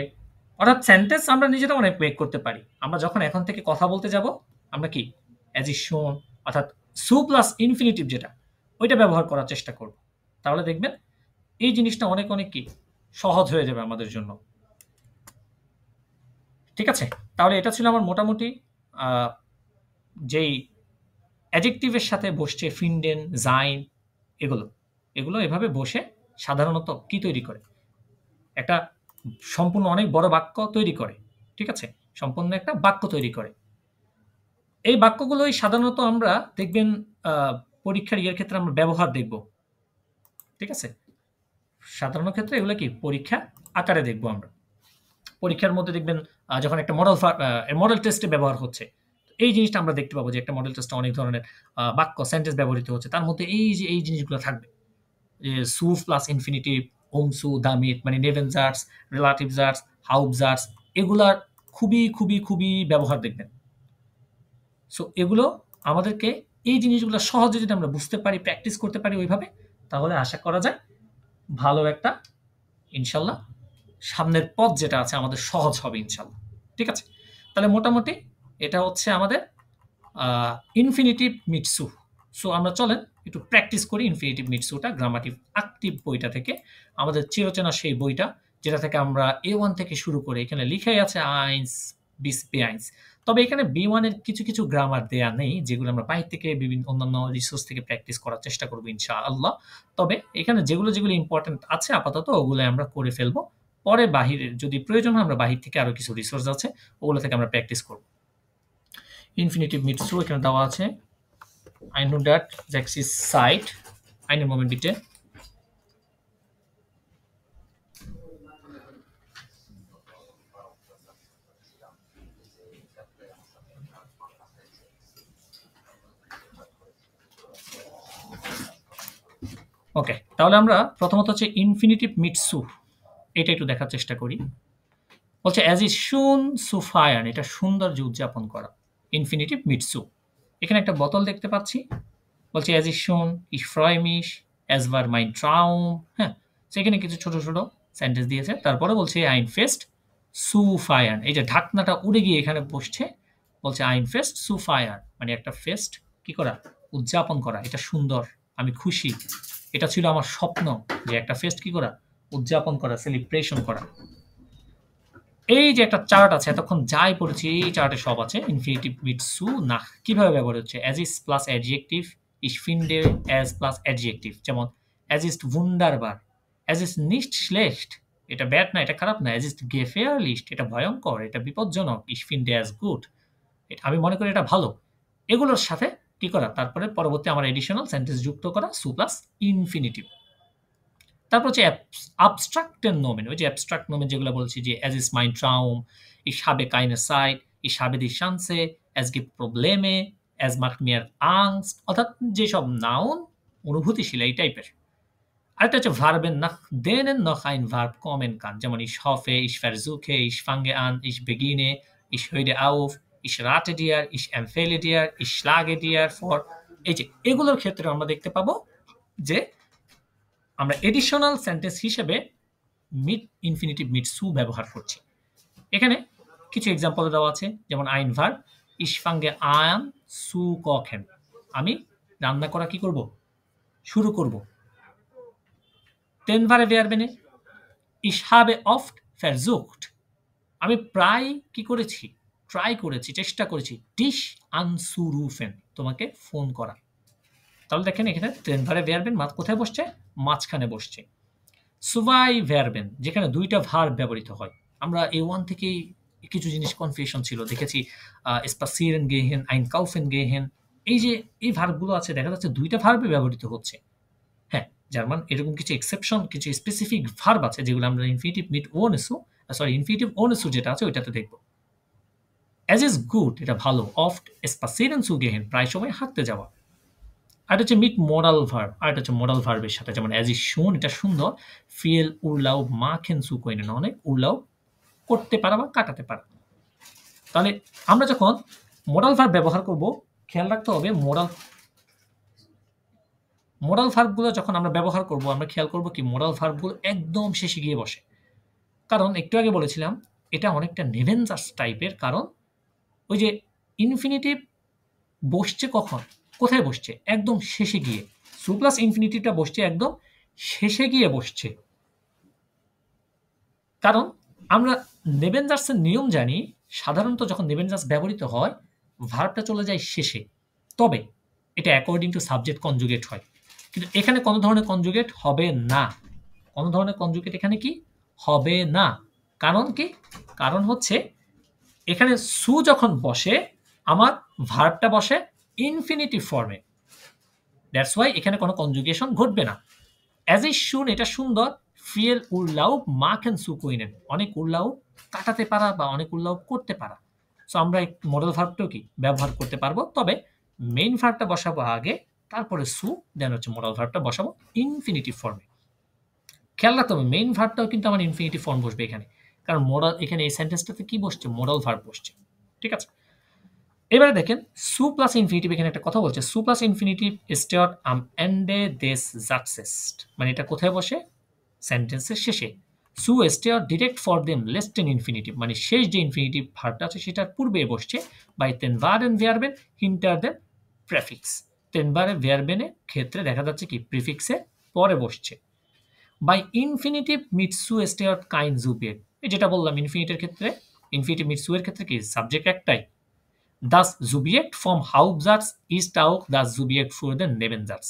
অর্থাৎ সেন্টেন্স আমরা নিজেরা অনেক মেক করতে পারি। আমরা যখন এখন থেকে কথা বলতে যাব আমরা কি as is shown অর্থাৎ সু প্লাস ইনফিনিটিভ যেটা ওইটা ব্যবহার করার চেষ্টা করব। তাহলে দেখবেন এই জিনিসটা অনেক অনেক কি সহজ হয়ে যাবে আমাদের জন্য। ঠিক আছে, তাহলে এটা ছিল আমার মোটামুটি যেই অ্যাডজেক্টিভের সাথে বসছে ফিন্ডেন, জাইন, এগুলো এভাবে বসে সাধারণত কি তৈরি করে, একটা সম্পূর্ণ অনেক বড় বাক্য তৈরি করে। ঠিক আছে, সম্পূর্ণ একটা বাক্য তৈরি করে। এই বাক্যগুলোই সাধারণত আমরা দেখবেন পরীক্ষার ইয়ের ক্ষেত্রে আমরা ব্যবহার দেখব। ঠিক আছে, সাধারণ ক্ষেত্রে এগুলো কি পরীক্ষা আকারে দেখব আমরা। পরীক্ষার মধ্যে দেখবেন যখন একটা মডেল টেস্টে ব্যবহার হচ্ছে, এই জিনিসটা আমরা দেখতে পাবো যে একটা মডেল টেস্টে অনেক ধরনের বাক্য সেন্টেন্স ব্যবহৃত হচ্ছে, তার মধ্যে এই জিনিসগুলো থাকবে যে সু প্লাস ইনফিনিটিভ, ওমসু, দামিট মানে নেভেনজার্স, রিলেটিভজার্স, হাউবজার্স, এগুলার খুবই খুবই খুবই ব্যবহার দেখবেন। সো এগুলো আমাদেরকে এই জিনিসগুলো সহজে যদি আমরা বুঝতে পারি, প্র্যাকটিস করতে পারি ওইভাবে, তাহলে আশা করা যায় ভালো একটা ইনশাল্লাহ সামনের পথ যেটা আছে আমাদের সহজ হবে ইনশাল্লাহ। ঠিক আছে, তাহলে মোটামুটি এটা হচ্ছে আমাদের ইনফিনিটিভ মিটসু। সো আমরা চলেন একটু প্র্যাকটিস করি ইনফিনিটিভ মিটসুটা গ্রামাটিভ অ্যাক্টিভ বইটা থেকে, আমাদের চিরচেনা সেই বইটা যেটা থেকে আমরা A1 থেকে শুরু করে এখানে লিখাই আছে আইন্স বিস B1। তবে এখানে B1 এর কিছু কিছু গ্রামার দেয়া নেই, যেগুলো আমরা বাইরে থেকে বিভিন্ন অন্যান্য রিসোর্স থেকে প্র্যাকটিস করার চেষ্টা করবো ইনশাআল্লাহ। তবে এখানে যেগুলো ইম্পর্টেন্ট আছে আপাতত ওগুলো আমরা করে ফেলবো, পরে বাহিরের যদি প্রয়োজন হয় আমরা বাহির থেকে আরো কিছু রিসোর্স আছে ওগুলো থেকে আমরা প্র্যাকটিস করব। ইনফিনিটিভ মিটসু এখানে দেওয়া আছে, I know that Jax is site. Einen Moment bitte. ওকে, তাহলে আমরা প্রথমত হচ্ছে ইনফিনিটিভ মিটসু এটা একটু দেখার চেষ্টা করি। বলছে as is shown zu feiern, এটা সৌন্দর্য উদযাপন করা, ইনফিনিটিভ মিটসু। এখানে একটা বোতল দেখতে পাচ্ছি, বলছে as is shown ich freue mich, es war mein Traum। হ্যাঁ, সেখানে কিছু ছোট ছোট সেন্টেন্স দিয়েছে, তারপরে বলছে ein Fest zu feiern, এই যে ঢাকনাটা উড়ে গিয়ে এখানে বসছে, বলছে ein Fest zu feiern মানে একটা ফেস্ট কি করা, উদযাপন করা, এটা সুন্দর, আমি খুশি, এটা ছিল আমার স্বপ্ন যে একটা ফেস্ট কি করা, উদযাপন করা, সেলিব্রেশন করা। এই যে একটা চার্ট আছে এতক্ষণ যাই পড়েছি এই চার্টে সব আছে ইনফিনিটিভ মিটসু না কিভাবে ব্যবহার হচ্ছে, as is plus adjective, ich finde as plus adjective, যেমন as ist wunderbar, as ist nicht schlecht এটা ব্যাড না, এটা খারাপ না, as ist gefährlich এটা ভয়ঙ্কর, এটা বিপজ্জনক, ich finde as gut আমি মনে করি এটা ভালো। এগুলোর সাথে কি করা, তারপরে পরবর্তী আমার এডিশনাল সেন্টেন্স যুক্ত করা সু প্লাস ইনফিনিটিভ। তারপর হচ্ছে abstrakten Nomen, ওই যে abstract Nomen যেগুলো বলছি যে as ist mein Traum, ich habe keine Zeit, ich habe die Chance, es gibt Probleme, es macht mir Angst, অর্থাৎ যেসব নাউন অনুভূতিশীল এই টাইপের। আরেকটা হচ্ছে ভার্বের nach denen noch ein Verb kommen kann, যেমন ich hoffe, ich versuche, ich fange an, ich beginne, ich höre auf, ich rate dir, ich empfehle dir, ich schlage dir vor। এই যে এগুলোর ক্ষেত্রে আমরা দেখতে পাবো যে আমরা এডিশনাল সেন্টেন্স হিসেবে ইনফিনিটিভ মিটসু ব্যবহার করছি। এখানে কিছু এক্সাম্পল দেওয়া আছে, যেমন আইন verb ich fange an zu kochen, আমি রান্না করা কি করব, শুরু করব। den Verben ich habe oft versucht, আমি প্রায় কি করেছি, ট্রাই করেছি, চেষ্টা করেছি। ডিশ আনসুরুফেন, তোমাকে ফোন করা। তাহলে দেখেন এখানে ট্রেন ভারে ভেয়ারবেন কোথায় বসছে? মাঝখানে বসছে। সুভাই ভেয়ারবেন, যেখানে দুইটা ভার্ব ব্যবহৃত হয়। আমরা A1 থেকেই কিছু জিনিস কনফিউশন ছিল, দেখেছি স্পাসিরেন গেহেন, আইন কাউফেন গেহেন, এই যে এই ভার্বগুলো আছে দেখা যাচ্ছে দুইটা ভার্বে ব্যবহৃত হচ্ছে। হ্যাঁ, জার্মান এরকম কিছু এক্সেপশন, কিছু স্পেসিফিক ভার্ব আছে যেগুলো আমরা ইনফিনিটিভ মিট ওনেসু, ইনফিনিটিভ ওনেসু যেটা আছে ওইটাতে দেখব। অ্যাজ ইজ গুড, এটা ভালো। অফট স্পাসিরেন সু গেহেন, প্রায় সময় হাঁটতে যাওয়া। আর হচ্ছে মিট মোরাল ভার্ব, আর এটা হচ্ছে মোরাল ভার্বের সাথে, যেমন অ্যাজ ইজ শুন, এটা সুন্দর। ফিয়েল উরলাউ মা খেন সু কইনেন, অনেক উরলাউ করতে পারা বা কাটাতে পারা। তাহলে আমরা যখন মোরাল ভার্ব ব্যবহার করব, খেয়াল রাখতে হবে মোরাল ভার্বগুলো যখন আমরা ব্যবহার করব, আমরা খেয়াল করব কি মোরাল ভার্বগুলো একদম শেষে গিয়ে বসে। কারণ একটু আগে বলেছিলাম এটা অনেকটা নেভেনজাস টাইপের, কারণ ওই যে ইনফিনিটিভ বসছে কখন, কোথায় বসছে? একদম শেষে গিয়ে। সু প্লাস ইনফিনিটিভটা বসছে একদম শেষে গিয়ে বসছে। কারণ আমরা নেভেনজার্সের নিয়ম জানি, সাধারণত যখন নেভেনজার্স ব্যবহৃত হয় ভার্বটা চলে যায় শেষে, তবে এটা অ্যাকর্ডিং টু সাবজেক্ট কনজুগেট হয়। কিন্তু এখানে কোনো ধরনের কনজুগেট হবে না, কোনো ধরনের কনজুগেট এখানে কি হবে না। কারণ কি? কারণ হচ্ছে এখানে সু যখন বসে আমার ভার্বটা বসে ইনফিনিটিভ ফর্মে, দ্যাটস ওয়াই এখানে কোনো কনজুগেশন ঘটবে না। অ্যাজ ইজ শুন, এটা সুন্দর। ফিয়েল উরলাউ মা খেন সু কইনেন, অনেক উরলাউ কাটাতে পারা বা অনেক উরলাউ করতে পারা। সো আমরা এই মডেল ভার্বটাও কি ব্যবহার করতে পারবো, তবে মেইন ভার্বটা বসাবো আগে, তারপরে সু, দেন হচ্ছে মডেল ভার্বটা বসাবো ইনফিনিটিভ ফর্মে। খেয়াল রাখতে হবে মেইন ভার্বটাও কিন্তু আমার ইনফিনিটিভ ফর্ম বসবে এখানে, কারণ মোডাল এখানে এই সেন্টেন্সটাতে কি বসছে? মোডাল ভার্ব বসছে। ঠিক আছে, এবারে দেখেন সু প্লাস ইনফিনিটিভ, এখানে একটা কথা বলছে, সু প্লাস ইনফিনিটিভ স্টেট আম এন্ডে দেস জাটসেস্ট, মানে এটা কোথায় বসে? সেন্টেন্সের শেষে। সু স্টেট ডিরেক্ট ফর দেম লেস্টেন ইনফিনিটিভ, মানে শেষ যে ইনফিনিটিভ ভার্বটা আছে সেটার পূর্বে বসছে। বাই তেন ভারেন ভেয়ারবেন হিন্টার দেন প্রেফিক্স, তেন ভারে ভেয়ারবেনের ক্ষেত্রে দেখা যাচ্ছে কি প্রিফিক্সে পরে বসছে। বাই ইনফিনিটিভ মিট সু স্টেট কাইন জুবিয়েট, এই যেটা বললাম ইনফিনিটির ক্ষেত্রে, ইনফিনিটিভ মিট সু এর ক্ষেত্রে কি সাবজেক্ট একটাই। Das Subjekt vom Hauptsatz ist auch das Subjekt für den Nebensatz,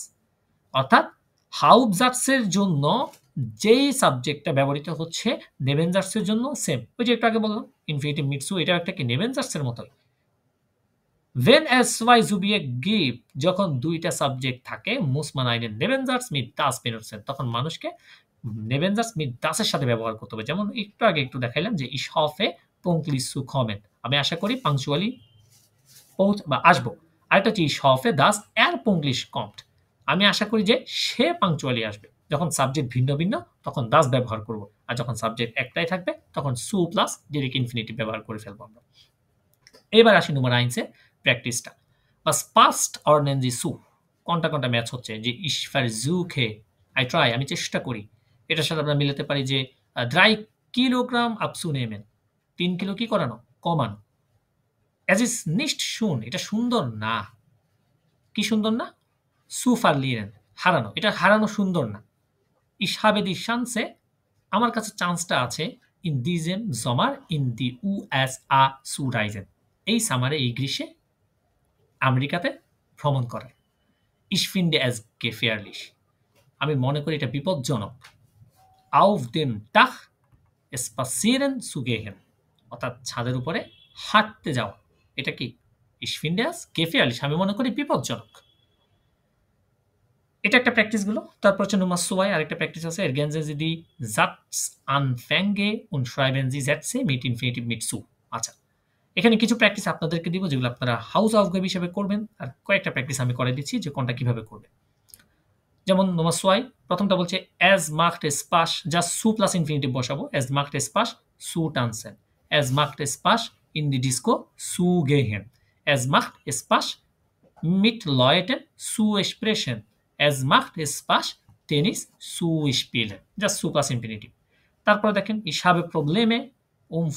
অর্থাৎ হাউপজাটসের জন্য যেই সাবজেক্টটা ব্যবহৃত হচ্ছে নেবেনজাটসের জন্য সেম। ওই যে একটু আগে বললাম ইনফিনিটিভ মিটসু, এটা একটা কি নেবেনজাটসের মতোই। Wenn es zwei Subjekt gibt, যখন দুইটা সাবজেক্ট থাকে, muss man einen Nebensatz mit das benutzen, তখন মানুষকে নেবেনজাটস মিট দাসের সাথে ব্যবহার করতে হবে। যেমন একটু আগে একটু দেখাইলাম যে ich hoffe pünktlich zu kommen, আমি আশা করি পাংচুয়ালি বা আসবো। আরেকটা হচ্ছে ich hoffe dass pünktlich kommt, আমি আশা করি যে সে পাংচুয়ালি আসবে। যখন সাবজেক্ট ভিন্ন ভিন্ন তখন দাস ব্যবহার করব, আর যখন সাবজেক্ট একটাই থাকবে তখন সু প্লাস ডিরেক্ট ইনফিনিটিভ ব্যবহার করে ফেলবো আমরা। এবার আসি নম্বর 9 প্র্যাকটিসটা। বাস পাস্ট অর্ডনেন জি সু, কোনটা কোনটা ম্যাচ হচ্ছে? যে ich versuche, I try, আমি চেষ্টা করি। এটার সাথে আমরা মিলাতে পারি যে 3 কিলোগ্রাম abzunehmen, 3 কিলো কি করানো? কমানো। Es ist nicht schön, এটা সুন্দর না। কি সুন্দর না? Zu verlieren, হারানো। এটা হারানো সুন্দর না। Ich habe die Chance, আমার কাছে চান্সটা আছে in diesem Sommer in die USA zu reisen, এই সামারে, এই গ্রীষ্মে আমেরিকাতে ভ্রমণ করার। Ich finde es gefährlich, আমি মনে করি এটা বিপজ্জনক। Auf dem Dach spazieren zu gehen, অর্থাৎ ছাদের উপরে হাঁটতে যাওয়া। এটা কি? Ich finde es gefährlich, আমি মনে করি বিপজ্জনক। এটা একটা প্র্যাকটিস গুলো। তারপর হচ্ছে Nummer 2 আরেকটা প্র্যাকটিস আছে, ergänzen Sie die Satzanfänge und schreiben Sie Sätze mit Infinitiv mit zu। আচ্ছা, এখানে কিছু প্র্যাকটিস আপনাদেরকে দিব যেগুলো আপনারা হাউস অফগাব হিসেবে করবেন, আর কয়েকটা প্র্যাকটিস আমি করে দিচ্ছি যে কোনটা কিভাবে করবেন। যেমন Nummer 2 প্রথমটা বলছে es macht Spaß, জাস্ট সু প্লাস ইনফিনিটিভ বসাবো, es macht Spaß zu tanzen, es macht Spaß in die Disco zu gehen, es macht Spaß mit Leuten zu sprechen, es macht Spaß Tennis zu spielen, just সু প্লাস ইনফিনিটিভ। তারপরে দেখেন ich habe Probleme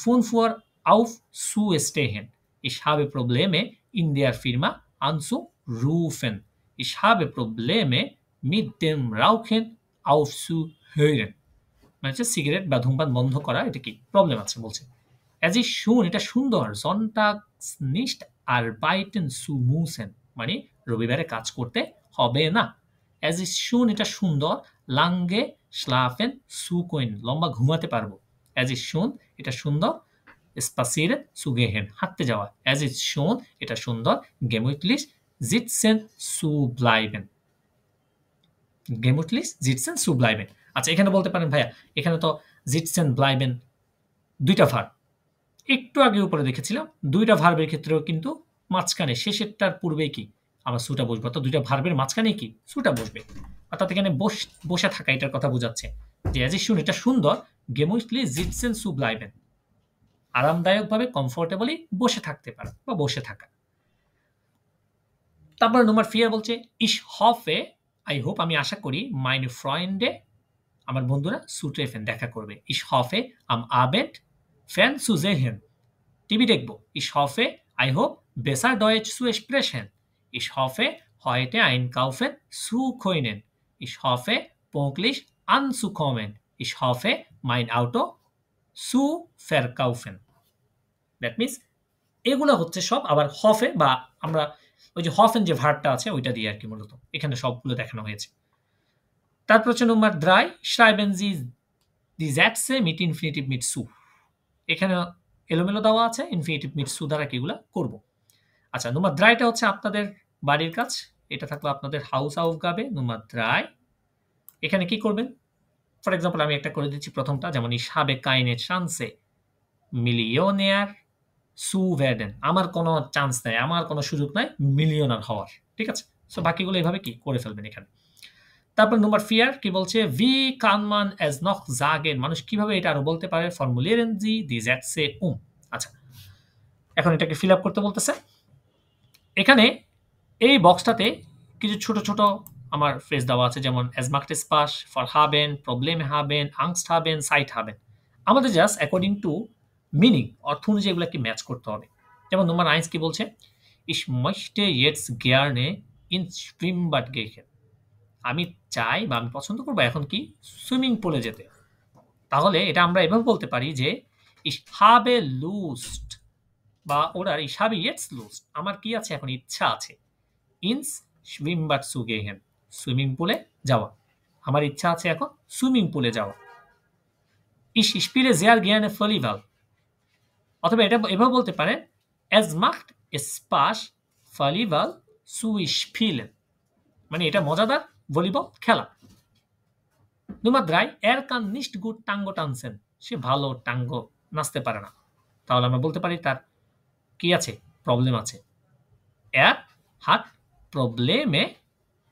5 Uhr aufzustehen, ich habe Probleme in der Firma anzurufen, ich habe Probleme mit dem Rauchen aufzuhören, মানে হচ্ছে সিগারেট বা ধূমপান বন্ধ করা, এটা কি প্রবলেম আছে বলছে। অ্যাজ ই শুন এটা সুন্দর, সন্টাগস নিস্ট আরবাইটেন সু মুসেন, মানে রবিবারে কাজ করতে হবে না। অ্যাজ ই শুন এটা সুন্দর, লাঙ্গে স্লাফেন সুকোইন লম্বা ঘুমাতে পারবো। অ্যাজ ই শুন এটা সুন্দর, স্পাসিরেন সুগেহেন হাঁটতে যাওয়া। অ্যাজ ই শুন এটা সুন্দর, গেমুইটলিস জিটসেন সু ব্লাইবেন, গেমুটলিস জিটসেন সু ব্লাইবেন। আচ্ছা এখানে বলতে পারেন ভাইয়া এখানে তো জিটসেন ব্লাইবেন দুইটা ভার, একটু আগে উপরে দেখেছিলাম দুইটা ভার্বের ক্ষেত্রেও কিন্তু মাঝখানে শেষেরটার পূর্বে কি আমার সুটা বসবে, অর্থাৎ দুইটা ভার্বের মাঝখানে কি সুটা বসবে, অর্থাৎ এখানে বসে থাকা এটার কথা বোঝাচ্ছে যে অ্যাজ ই শুন এটা সুন্দর, গেমুইটলি জিটসেন সু ব্লাইবেন আরামদায়কভাবে কমফোর্টেবলি বসে থাকতে পারা বা বসে থাকা। তারপর নম্বর 4 বলছে ইস হফে, আই হোপ আমি আশা করি, মাইন ফ্রয়েন্ডে আমার বন্ধুরা সুট্রেফেন দেখা করবে। ইস হফে আম আবেন্ড ফ্যান সুজেহেন টিভি দেখব। Ich hoffe, I hope, besser Deutsch zu sprechen. Ich hoffe, heute einkaufen zu können. Ich hoffe, pünktlich anzukommen. Ich hoffe, mein Auto zu verkaufen. That means এগুলো হচ্ছে সব আবার হফে বা আমরা ওই যে হফেন যে ভার্বটা আছে ওইটা দিয়ে আর কি মূলত এখানে সবগুলো দেখানো হয়েছে। তারপর হচ্ছে নম্বর 3 schreiben Sie die Sätze mit Infinitiv mit zu। এখানে এলোমেলো দেওয়া আছে, ইনফিনিটিভ মিট সু দ্বারা কিগুলা করব। আচ্ছা নম্বর 3টা হচ্ছে আপনাদের বাড়ির কাজ, এটা থাকলো আপনাদের হাউস আউফগাবে নম্বর 3। এখানে কি করবেন, ফর এক্সাম্পল আমি একটা করে দিচ্ছি প্রথমটা, যেমন ich habe keine Chance Millionär zu werden, আমার কোনো চান্স নাই, আমার কোনো সুযোগ নাই মিলিয়নার হওয়ার, ঠিক আছে। সো বাকিগুলো এইভাবে কি করে ফেলবেন এখানে। তারপর নম্বর 4 কি বলছে wie kann man es noch sagen, মানুষ কিভাবে এটা আরো বলতে পারে, formulieren Sie die Sätze um। আচ্ছা এখন এটাকে ফিল আপ করতে বলতেছে। এখানে এই বক্সটাতে কিছু ছোট ছোট আমার ফ্রেজ দেওয়া আছে, যেমন as macht es Spaß, vorhaben, Probleme haben, Angst haben, Zeit haben। আমাদের জাস্ট অ্যাকর্ডিং টু মিনিং অর্থ অনুযায়ী এগুলোকে ম্যাচ করতে হবে। যেমন নম্বর 1 কি বলছে ich möchte jetzt gerne ins Schwimmbad gehen, আমি চাই বা আমি পছন্দ করব এখন কি সুইমিং পুলে যেতে। তাহলে এটা আমরা এভাবে বলতে পারি যে ich habe Lust বা ওরা ich habe jetzt Lust, আমার কি আছে এখন ইচ্ছা আছে, ins Schwimmbad zu gehen, swimming পুলে যাওয়া, আমার ইচ্ছা আছে এখন সুইমিং পুলে যাওয়া। ich spiele sehr gerne Volleyball, অথবা এটা এভাবে বলতে পারেন es macht Spaß Volleyball zu spielen, মানে এটা মজাদার ভলিবল খেলা। নম্বর 3 er kann nicht gut Tango tanzen, সে ভালো টাঙ্গো নাচতে পারে না। তাহলে আমরা বলতে পারি তার কি আছে, প্রবলেম আছে। er hat Probleme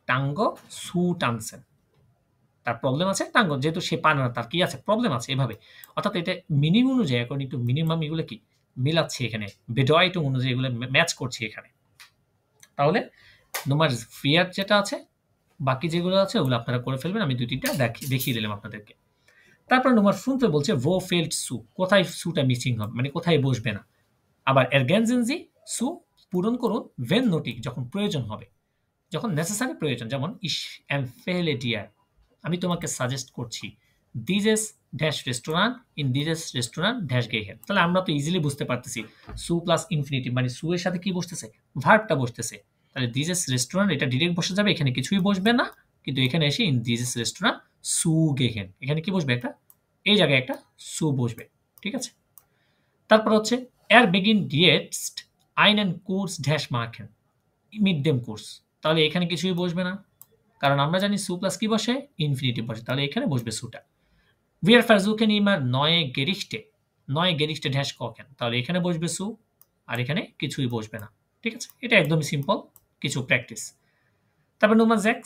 Tango zu tanzen, তার প্রবলেম আছে টাঙ্গো, যেহেতু সে পারে না তার কি আছে প্রবলেম আছে, এভাবে। অর্থাৎ এটা মিনিং অনুযায়ী অ্যাকর্ডিং টু মিনিমাম এগুলো কি মিলাচ্ছে এখানে, বেডয়টুম অনুযায়ী এগুলো ম্যাচ করছে এখানে। তাহলে নম্বর 4 যেটা আছে বাকি যেগুলো আছে ওগুলো আপনারা করে ফেলবেন, আমি 2-3টা দেখিয়ে দিলাম আপনাদেরকে। তারপর নম্বর 5 বলছে wo fehlt zu, কোথায় সুটা মিসিং হবে, মানে কোথায় বসবে না। আবার ergänzen Sie zu পূরণ করুন wenn nötig, যখন প্রয়োজন হবে, যখন নেসেসারি প্রয়োজন, যেমন ich empfehle dir, আমি তোমাকে সাজেস্ট করছি, dieses ড্যাশ রেস্টুরেন্ট ইন dieses রেস্টুরেন্ট ড্যাশ গেহেন। তাহলে আমরা তো ইজিলি বুঝতে পারতেছি সু প্লাস ইনফিনিটিভ মানে সু এর সাথে কি বসতেছে, ভার্বটা বসতেছে। তাহলে dieses রেস্টুরেন্ট এটা ডিরেক্ট বসে যাবে, এখানে কিছুই বসবে না, কিন্তু এখানে এসে ইন dieses রেস্টুরেন্ট সু গেহেন, এখানে কি বসবে একটা, এই জায়গায় একটা সু বসবে, ঠিক আছে। তারপর হচ্ছে er beginnt jetzt einen Kurs dash machen mit dem Kurs, তাহলে এখানে কিছুই বসবে না, কারণ আমরা জানি সু প্লাস কি বসে ইনফিনিটিভ বসে, তাহলে এখানে বসবে সুটা। wir versuchen immer neue Gerichte dash kochen, তাহলে এখানে বসবে সু, আর এখানে কিছুই বসবে না, ঠিক আছে। এটা একদমই সিম্পল কিছু প্র্যাকটিস। তারপর নম্বর 6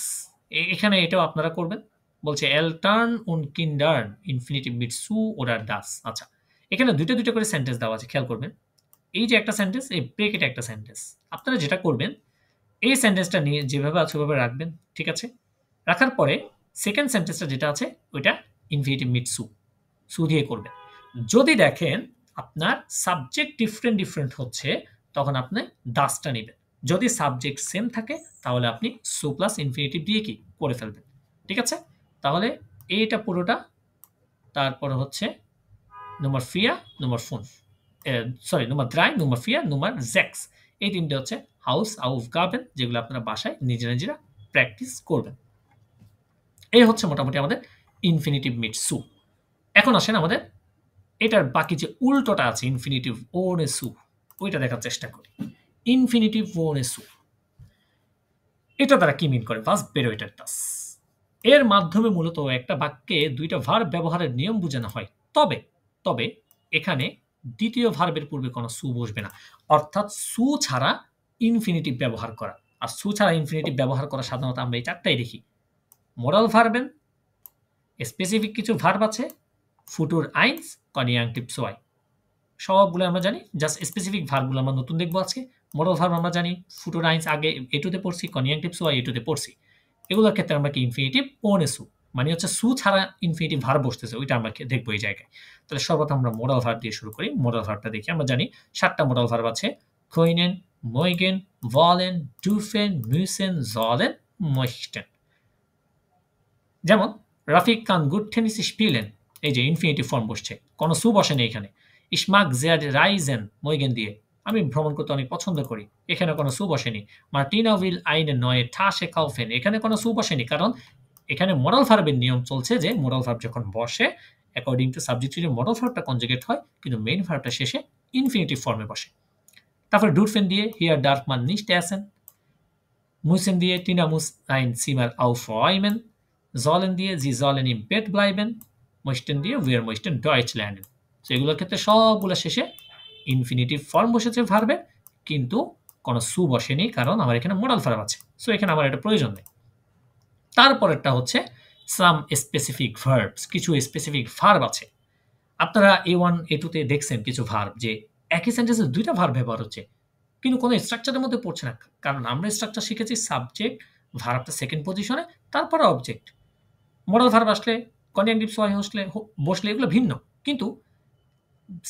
এখানে এটাও আপনারা করবেন, বলছে Eltern und Kindern ইনফিনিটিভ মিট সু oder das। আচ্ছা এখানে দুইটা করে সেন্টেন্স দেওয়া আছে, খেয়াল করবেন। এই যে একটা সেন্টেন্স, এই ব্রেকেটে একটা সেন্টেন্স, আপনারা যেটা করবেন এই সেন্টেন্সটা নিয়ে যেভাবে আছে ওভাবে রাখবেন, ঠিক আছে। রাখার পরে সেকেন্ড সেন্টেন্সটা যেটা আছে ওইটা ইনফিনিটিভ মিট সু দিয়ে করবেন। যদি দেখেন আপনার সাবজেক্ট ডিফারেন্ট হচ্ছে তখন আপনি দাসটা নেবেন, যদি সাবজেক্ট সেম থাকে তাহলে আপনি সু প্লাস ইনফিনিটিভ দিয়ে কি করে ফেলবেন, ঠিক আছে। তাহলে এইটা পুরোটা, তারপরে হচ্ছে নম্বর 4 নম্বর 5 সরি Nummer 3, Nummer 4, Nummer 6 এই ৩ টে হচ্ছে Hausaufgaben যেগুলো আপনারা বাসায় নিজেরা প্র্যাকটিস করবেন। এই হচ্ছে মোটামুটি আমাদের ইনফিনিটিভ মিট সু। এখন আসেন আমাদের এটার বাকি যে উল্টোটা আছে ইনফিনিটিভ ohne সু ওইটা দেখার চেষ্টা করি। ইনফিনিটিভ ohne সু এটা দ্বারা কি মিন করে? Was bedeutet das? এর মাধ্যমে মূলত একটা বাক্যে ২ টা ভার্ব ব্যবহারের নিয়ম বোঝানো হয়। তবে এখানে দ্বিতীয় ভার্বের পূর্বে কোনো সু বসবে না। অর্থাৎ সু ছাড়া ইনফিনিটিভ ব্যবহার করা। আর সু ছাড়া ইনফিনিটিভ ব্যবহার করা সাধারণত আমরা এই ৪ টাই দেখি। মোরাল ভার্বেন, স্পেসিফিক কিছু ভার্ব আছে, ফুটুর আইনস, কনিয়াঙ্কটিভ 2 সবগুলো আমরা জানি। জাস্ট স্পেসিফিক ভার্বগুলো আমরা নতুন দেখব আজকে। মোরাল ভার্ব আমরা জানি, ফুটুর আইনস আগে এটুতে পড়ছি, কনিয়াঙ্কটিভ 2 এটুতে পড়ছি। এগুলোর ক্ষেত্রে আমরা কি ইনফিনিটিভ ohne সু মানে হচ্ছে সু ছাড়া ইনফিনিটিভ ভার্ব বসতেছে ওইটা আমরা দেখবো এই জায়গায়। তাহলে সর্বপ্রথম আমরা মোরাল ভার্ব দিয়ে শুরু করি। মোরাল ভার্বটা দেখি। আমরা জানি 7টা মোরাল ভার্ব আছে। können, mögen, wollen, dürfen, müssen, sollen, möchten। যেমন রাফিক কান গুড টেনিস স্পিলেন এই যে ইনফিনিটিভ ফর্ম বসছে, কোনো সু বসেনি এখানে। ich mag sehr reisen mögen দিয়ে আমি ভ্রমণ করতে অনেক পছন্দ করি, এখানে কোনো সু বসেনি। মার্টিনা উইল eine neue Tasche kaufen এখানে কোনো সু বসেনি, কারণ এখানে মোরাল ভার্বের নিয়ম চলছে যে মোরাল ভার্ব যখন বসে অ্যাকর্ডিং টু সাবজেক্ট যদি মোরাল ভার্বটা কনজুগেট হয় কিন্তু মেইন ভার্বটা শেষে ইনফিনিটিভ ফর্মে বসে। তারপর ডুরফেন দিয়ে হিয়ার ডার্ফ মান নিশ্ট এসেন, মুসেন দিয়ে টিনা মুস আইন সিমার aufräumen, sollen দিয়ে sie sollen im Bett bleiben, möchten দিয়ে wir möchten Deutsch lernen। So এগুলোর ক্ষেত্রে সবগুলো শেষে ইনফিনিটিভ ফর্ম বসেছে ভার্বে, কিন্তু কোনো সু বসেনি কারণ আমার এখানে মোরাল ভার্ব আছে। সো এখানে আমার এটা প্রয়োজন নেই। তারপরেরটা হচ্ছে সাম স্পেসিফিক ভার্বস, কিছু স্পেসিফিক ভার্ব আছে। আপনারা A1 A2 তে দেখছেন কিছু ভার্ব যে একই সেন্টেন্সে ২টা ভার্ব ব্যবহার হচ্ছে কিন্তু কোনো স্ট্রাকচারের মধ্যে পড়ছে না, কারণ আমরা স্ট্রাকচার শিখেছি সাবজেক্ট ভার্বটা সেকেন্ড পজিশনে, তারপরে অবজেক্ট। মোরাল ভার্ব আসলে কনজাংটিভ সয় বসলে এগুলো ভিন্ন, কিন্তু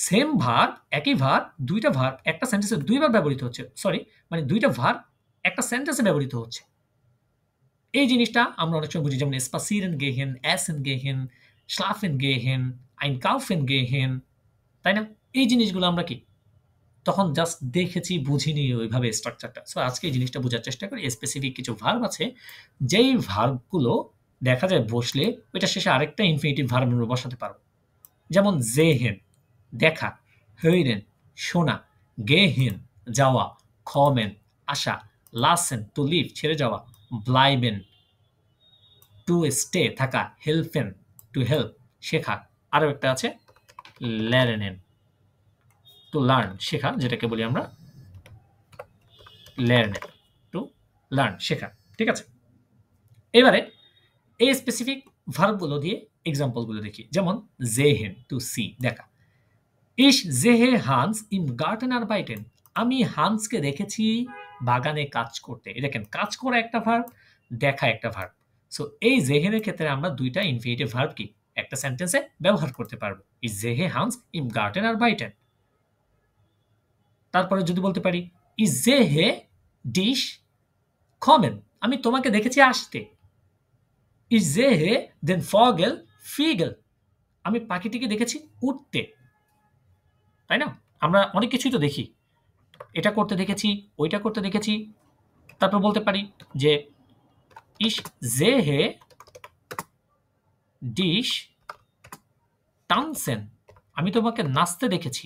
সেম ভার্ব একই ভার্ব ২টা ভার্ব একটা সেন্টেন্সে ২ বার ব্যবহৃত হচ্ছে, মানে ২টা ভার্ব একটা সেন্টেন্সে ব্যবহৃত হচ্ছে। এই জিনিসটা আমরা অনেক সময় বুঝি, যেমন spazieren gehen, essen gehen, schlafen gehen, einkaufen gehen, তাই না? এই জিনিসগুলো আমরা কি তখন জাস্ট দেখেছি, বুঝিনি ওইভাবে স্ট্রাকচারটা। সো আজকে এই জিনিসটা বোঝার চেষ্টা করি। স্পেসিফিক কিছু ভার্ব আছে যেই ভার্বগুলো দেখা যায় বসলে ওইটা শেষে আরেকটা ইনফিনিটিভ ভার্ব আমরা বসাতে পারবো। যেমন জেহেন দেখা, hören শোনা, গেহেন যাওয়া, kommen আসা, lassen টু লিভ ছেড়ে যাওয়া, bleiben টু স্টে থাকা, helfen টু হেল্প শেখা, আরও একটা আছে lernen টু লার্ন শেখা, যেটাকে বলি আমরা lernen টু লার্ন শেখা। ঠিক আছে, এবারে এই স্পেসিফিক ভার্বগুলো দিয়ে এক্সাম্পলগুলো দেখি। যেমন জেহেন টু সি দেখা, ich sehe Hans im Garten arbeiten আমি হান্সকে দেখেছি বাগানে কাজ করতে। এই দেখেন কাজ করা একটা ভার্ব, দেখা একটা ভার্ব। সো এই জেহেনের ক্ষেত্রে আমরা 2টা ইনফিনিটিভ ভার্ব কি একটা সেন্টেন্সে ব্যবহার করতে পারবো। ich sehe Hans im Garten arbeiten। তারপরে যদি বলতে পারি ich sehe dich kommen আমি তোমাকে দেখেছি আসতে। ich sehe den Vogel fliegen আমি পাখিটিকে দেখেছি উঠতে। তাই না? আমরা অনেক কিছুই তো দেখি, এটা করতে দেখেছি, ওইটা করতে দেখেছি। তারপর বলতে পারি যে ich sehe dich tanzen আমি তোমাকে নাচতে দেখেছি।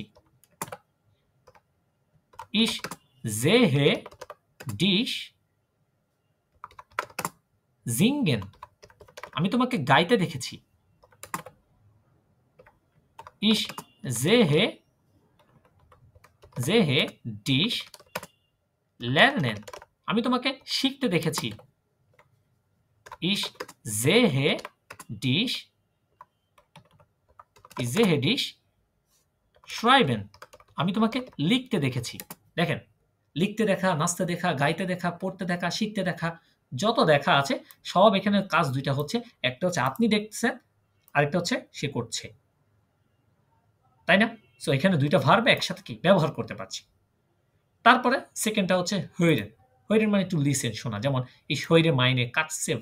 ich sehe dich singen আমি তোমাকে গাইতে দেখেছি। ich sehe dich lernen আমি তোমাকে শিখতে দেখেছি। ich sehe dich schreiben আমি তোমাকে লিখতে দেখেছি। দেখেন লিখতে দেখা, নাচতে দেখা, গাইতে দেখা, পড়তে দেখা, শিখতে দেখা, যত দেখা আছে সব এখানে কাজ 2টা হচ্ছে। একটা হচ্ছে আপনি দেখছেন, আরেকটা হচ্ছে সে করছে। তাই না? সো এখানে 2টা ভার্ব একসাথে কি ব্যবহার করতে পারছি। তারপরে সেকেন্ডটা হচ্ছে hören hören মানে টু লিসেন শোনা। যেমন ich höre meine Katze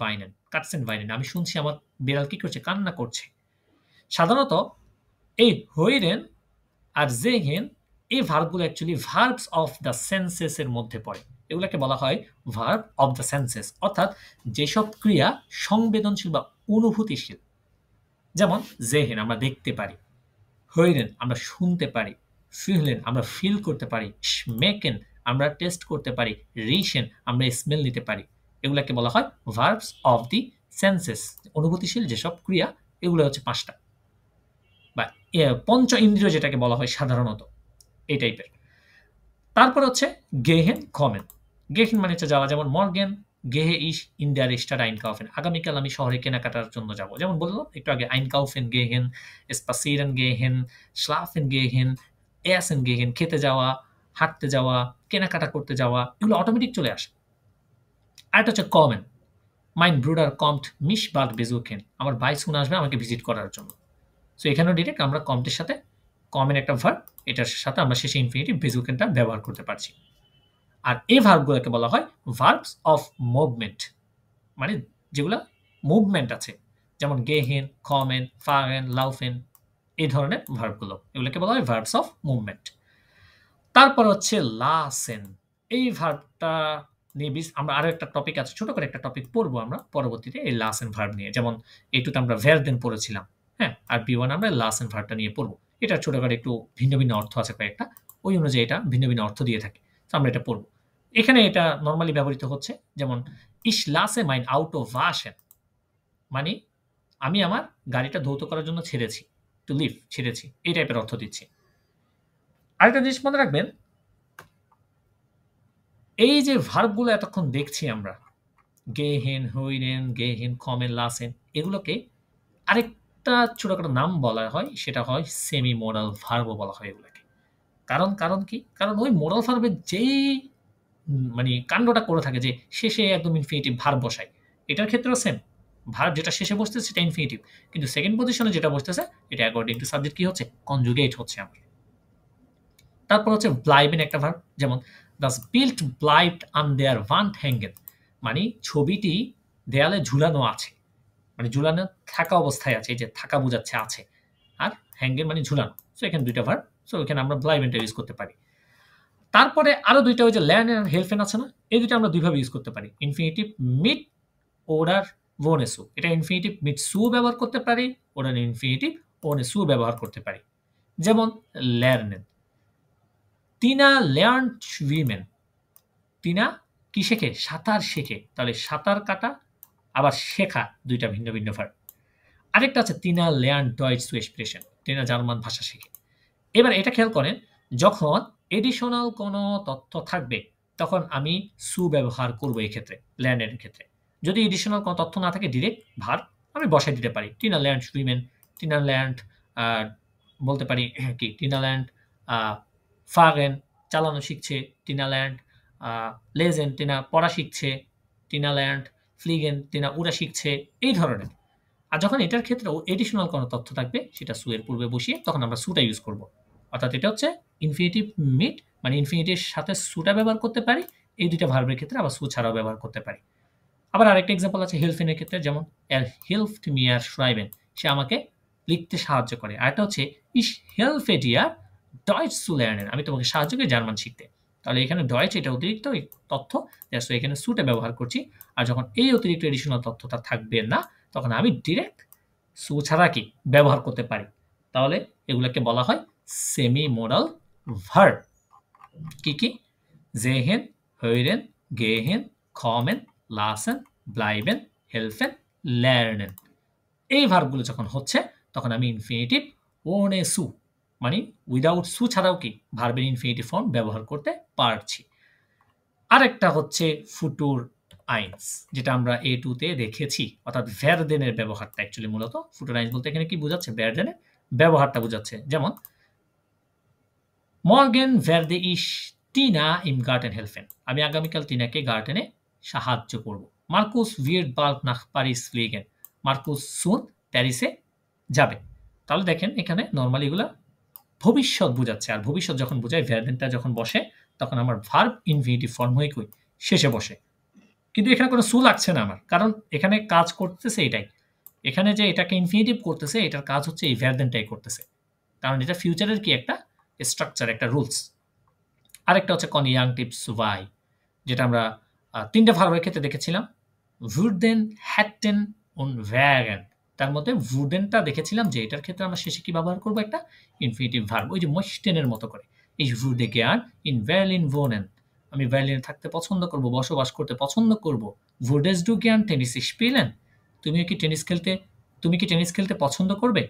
weinen আমি শুনছি আমার বিড়াল কি করছে, কান্না করছে। সাধারণত এই hören আর sehen এই ভার্বগুলো actually verbs of the senses এর মধ্যে পড়ে। এগুলোকে বলা হয় ভার্ব অফ দ্য সেন্সেস, অর্থাৎ যেসব ক্রিয়া সংবেদনশীল বা অনুভূতিশীল। যেমন জেহেন আমরা দেখতে পারি, হইরেন আমরা শুনতে পারি, ফিহলেন আমরা ফিল করতে পারি, স্মেকেন আমরা টেস্ট করতে পারি, রিশেন আমরা স্মেল নিতে পারি। এগুলাকে বলা হয় ভার্বস অফ দি সেন্সেস, অনুভূতিশীল যেসব ক্রিয়া, এগুলো হচ্ছে 5টা বা পঞ্চ ইন্দ্রিয় যেটাকে বলা হয় সাধারণত, এই টাইপের। তারপর হচ্ছে গেহেন কমেন। গেহেন মানে হচ্ছে যাওয়া, যেমন মর্গেন গেহে ইস ইন দ্য রেস্টার আইনকাউফেন, আগামীকাল আমি শহরে কেনাকাটার জন্য যাব। যেমন বললাম একটু আগে, আইনকাউফেন গেহেন, স্পাসিরেন গেহেন, স্লাফেন গেহেন, এসেন গেহেন, খেতে যাওয়া, হাঁটতে যাওয়া, কেনাকাটা করতে যাওয়া, এগুলো অটোমেটিক চলে আসে। আরেকটা হচ্ছে কমেন, মাইন ব্রুডার কম্ট মিশ বাল্ট বেজুকেন, আমার ভাই শুনে আসবে আমাকে ভিজিট করার জন্য। সো এখানেও ডিরেক্ট আমরা কমটের সাথে, কমেন একটা ভার্ব, এটার সাথে আমরা শেষে ইনফিনিটিভ বেজুকেনটা ব্যবহার করতে পারছি। আর এই ভার্বগুলোকে বলা হয় ভার্বস অফ মুভমেন্ট, মানে যেগুলো মুভমেন্ট আছে, যেমন গেহেন, কমেন, ফাগেন, লাউফেন, এই ধরনের ভার্বগুলো, এগুলোকে বলা হয় ভার্বস অফ মুভমেন্ট। তারপর হচ্ছে লাসেন। এই ভার্বটা নিয়ে আমরা আরো একটা টপিক আছে, ছোট করে একটা টপিক পড়বো আমরা পরবর্তীতে এই লাসেন ভার্ব নিয়ে। যেমন এইটুতে আমরা ভেরদেন পড়েছিলাম, হ্যাঁ, আর B1 আমরা লাসেন ভার্বটা নিয়ে পড়বো। এটা ছোট করে একটু ভিন্ন ভিন্ন অর্থ আছে কয়েকটা, ওই অনুযায়ী এটা ভিন্ন ভিন্ন অর্থ দিয়ে থাকে। তো আমরা এটা পড়বো। এখানে এটা নর্মালি ব্যবহৃত হচ্ছে, যেমন ইস লাসে মাইন আউটো ভাসেন, মানে আমি আমার গাড়িটা ধৌত করার জন্য ছেড়েছি, টু লিভ, ছেড়েছি, এই টাইপের অর্থ দিচ্ছি। আরেকটা জিনিস মনে রাখবেন, এই যে ভার্বগুলো এতক্ষণ দেখছি আমরা, গেহেন, হইরেন, গেহেন, কমেন, লাসেন, এগুলোকে আরেকটা ছোটখাটো নাম বলা হয়, সেটা হয় সেমি মোডাল ভার্বও বলা হয় এগুলোকে। কারণ কি? কারণ ওই মোডাল ভার্বের যেই মানে কাণ্ডটা করে থাকে যে শেষে একদম ইনফিনিটিভ ভার্ব বসায়, এটার ক্ষেত্রেও সেম। ভার্ব যেটা শেষে বসতেছে সেটা ইনফিনিটিভ, কিন্তু সেকেন্ড পজিশনে যেটা বসতেছে এটা অ্যাকর্ডিং টু সাবজেক্ট কি হচ্ছে? কনজুগেট হচ্ছে আমার। তারপর হচ্ছে ব্লাইবেন একটা ভার্ব, যেমন দাস বিল্ট ব্লাইট আন দেয়ার ওয়ান্ট হ্যাঙ্গেন, মানে ছবিটি দেয়ালে ঝুলানো আছে, মানে ঝুলানো থাকা অবস্থায় আছে, এই যে থাকা বোঝাচ্ছে আছে, আর হ্যাঙ্গেন মানে ঝুলানো। সো এখানে দুইটা ভার্ব, সো এখানে আমরা ব্লাইবেনটা ইউজ করতে পারি। তারপরে আরো দুইটা, ওই যে ল্যান্ড এন্ড হেলফেন আছে না, এই দুইটা আমরা দুইভাবে ইউজ করতে পারি। ইনফিনিটিভ মিট ওডার ভোনেসু, এটা ইনফিনিটিভ মিট সু ব্যবহার করতে পারি, ওডার ইনফিনিটিভ ওনেসু ব্যবহার করতে পারি। যেমন ল্যার্নেন, তিনা লেয়ার্ন সুইমেন, তিনা কি শেখে? সাঁতার শেখে। তাহলে সাঁতার কাটা আবার শেখা, দুইটা ভিন্ন ভিন্ন ভার্ব। আরেকটা আছে তিনা লেয়ার্ন ডয়েচ টু এক্সপ্রেশন, তিনা জার্মান ভাষা শেখে। এবার এটা খেয়াল করেন, যখন এডিশনাল কোনো তথ্য থাকবে তখন আমি সু ব্যবহার করব এই ক্ষেত্রে, ল্যান্ডের ক্ষেত্রে। যদি এডিশনাল কোনো তথ্য না থাকে, ডিরেক্ট ভার্ব আমি বসাই দিতে পারি। টিনা ল্যান্ড সুইমেন, টিনা ল্যান্ড বলতে পারি কি, টিনা ল্যান্ড ফাগেন চালানো শিখছে, টিনা ল্যান্ড লেজেন টিনা পড়া শিখছে, টিনা ল্যান্ড ফ্লিগেন টিনা উড়া শিখছে, এই ধরনের। আর যখন এটার ক্ষেত্রেও এডিশনাল কোনো তথ্য থাকবে সেটা সু এর পূর্বে বসিয়ে তখন আমরা সুটা ইউজ করব। অর্থাৎ এটা হচ্ছে ইনফিনিটিভ মিট, মানে ইনফিনিটির সাথে সুটা ব্যবহার করতে পারি, এই দুইটা ভার্বের ক্ষেত্রে আবার সু ছাড়াও ব্যবহার করতে পারি। আবার আরেকটা এক্সাম্পল আছে হেলফেনের ক্ষেত্রে, যেমন এর হেল্পড মি আর শ্রাইবেন, সে আমাকে লিখতে সাহায্য করে। আর এটা হচ্ছে ইস হেল্পে ডিয়ার ডয়েচ zu lernen, আমি তোমাকে সাহায্য করি জার্মান শিখতে। তাহলে এখানে ডয়েচ এটা অতিরিক্ত তথ্য, সো এখানে সুটা ব্যবহার করছি। আর যখন এই অতিরিক্ত এডিশনাল তথ্যটা থাকবে না, তখন আমি ডিরেক্ট সু ছাড়া কি ব্যবহার করতে পারি। তাহলে এগুলোকে বলা হয় সেমি মোডাল ভার্ব। কি কি? জেহেন, হইরেন, গেহেন, কমেন, লাসেন, ব্লাইবেন, হেলফেন, ল্যার্নেন। এই ভার্বগুলো যখন হচ্ছে তখন আমি ইনফিনিটিভ ওনে সু, মানে উইদাউট সু ছাড়াও কি ভার্বের ইনফিনিটিভ ফর্ম ব্যবহার করতে পারছি। আরেকটা হচ্ছে ফুটুর আইনস, যেটা আমরা A2 তে দেখেছি, অর্থাৎ ভেরদেনের ব্যবহারটা অ্যাকচুয়ালি মূলত ফুটুর আইনস বলতে এখানে কি বোঝাচ্ছে? ভেরদেনের ব্যবহারটা বোঝাচ্ছে। যেমন মর্গেন ভেরদে ইস টিনা ইম গার্টেন হেলফেন, আমি আগামীকাল টিনাকে গার্ডেনে সাহায্য করব। মার্কুস ভিয়েট বাল্ক নাখ প্যারিস ফ্লিগেন, মার্কুস সুন প্যারিসে যাবে। তাহলে দেখেন এখানে নর্মালি এগুলা ভবিষ্যৎ বোঝাচ্ছে, আর ভবিষ্যৎ যখন বোঝায় ভেরদেনটা যখন বসে তখন আমার ভার্ব ইনফিনিটিভ ফর্ম হয়ে কই শেষে বসে। কিন্তু এখানে কোনো সু লাগছে না আমার, কারণ এখানে কাজ করতেছে এটাই। এখানে যে এটাকে ইনফিনিটিভ করতেছে, এটার কাজ হচ্ছে এই ভেরদেনটাই করতেছে, কারণ এটা ফিউচারের কি একটা স্ট্রাকচার, একটা রুলস। আরেকটা হচ্ছে কনজাংটিভ সুভাই, যেটা আমরা ৩ টা ভার্বের ক্ষেত্রে দেখেছিলাম। wurden, hätten und wären। তার মধ্যে wurdenটা দেখেছিলাম যে এটার ক্ষেত্রে আমরা শেষে কি ব্যবহার করব? একটা ইনফিনিটিভ ভার্ব, ওই যে möchten-এর মতো করে। Ich würde gern in Berlin wohnen। আমি বার্লিনে থাকতে পছন্দ করব, বসবাস করতে পছন্দ করব। Würdest du gern Tennis spielen? তুমি কি টেনিস খেলতে পছন্দ করবে?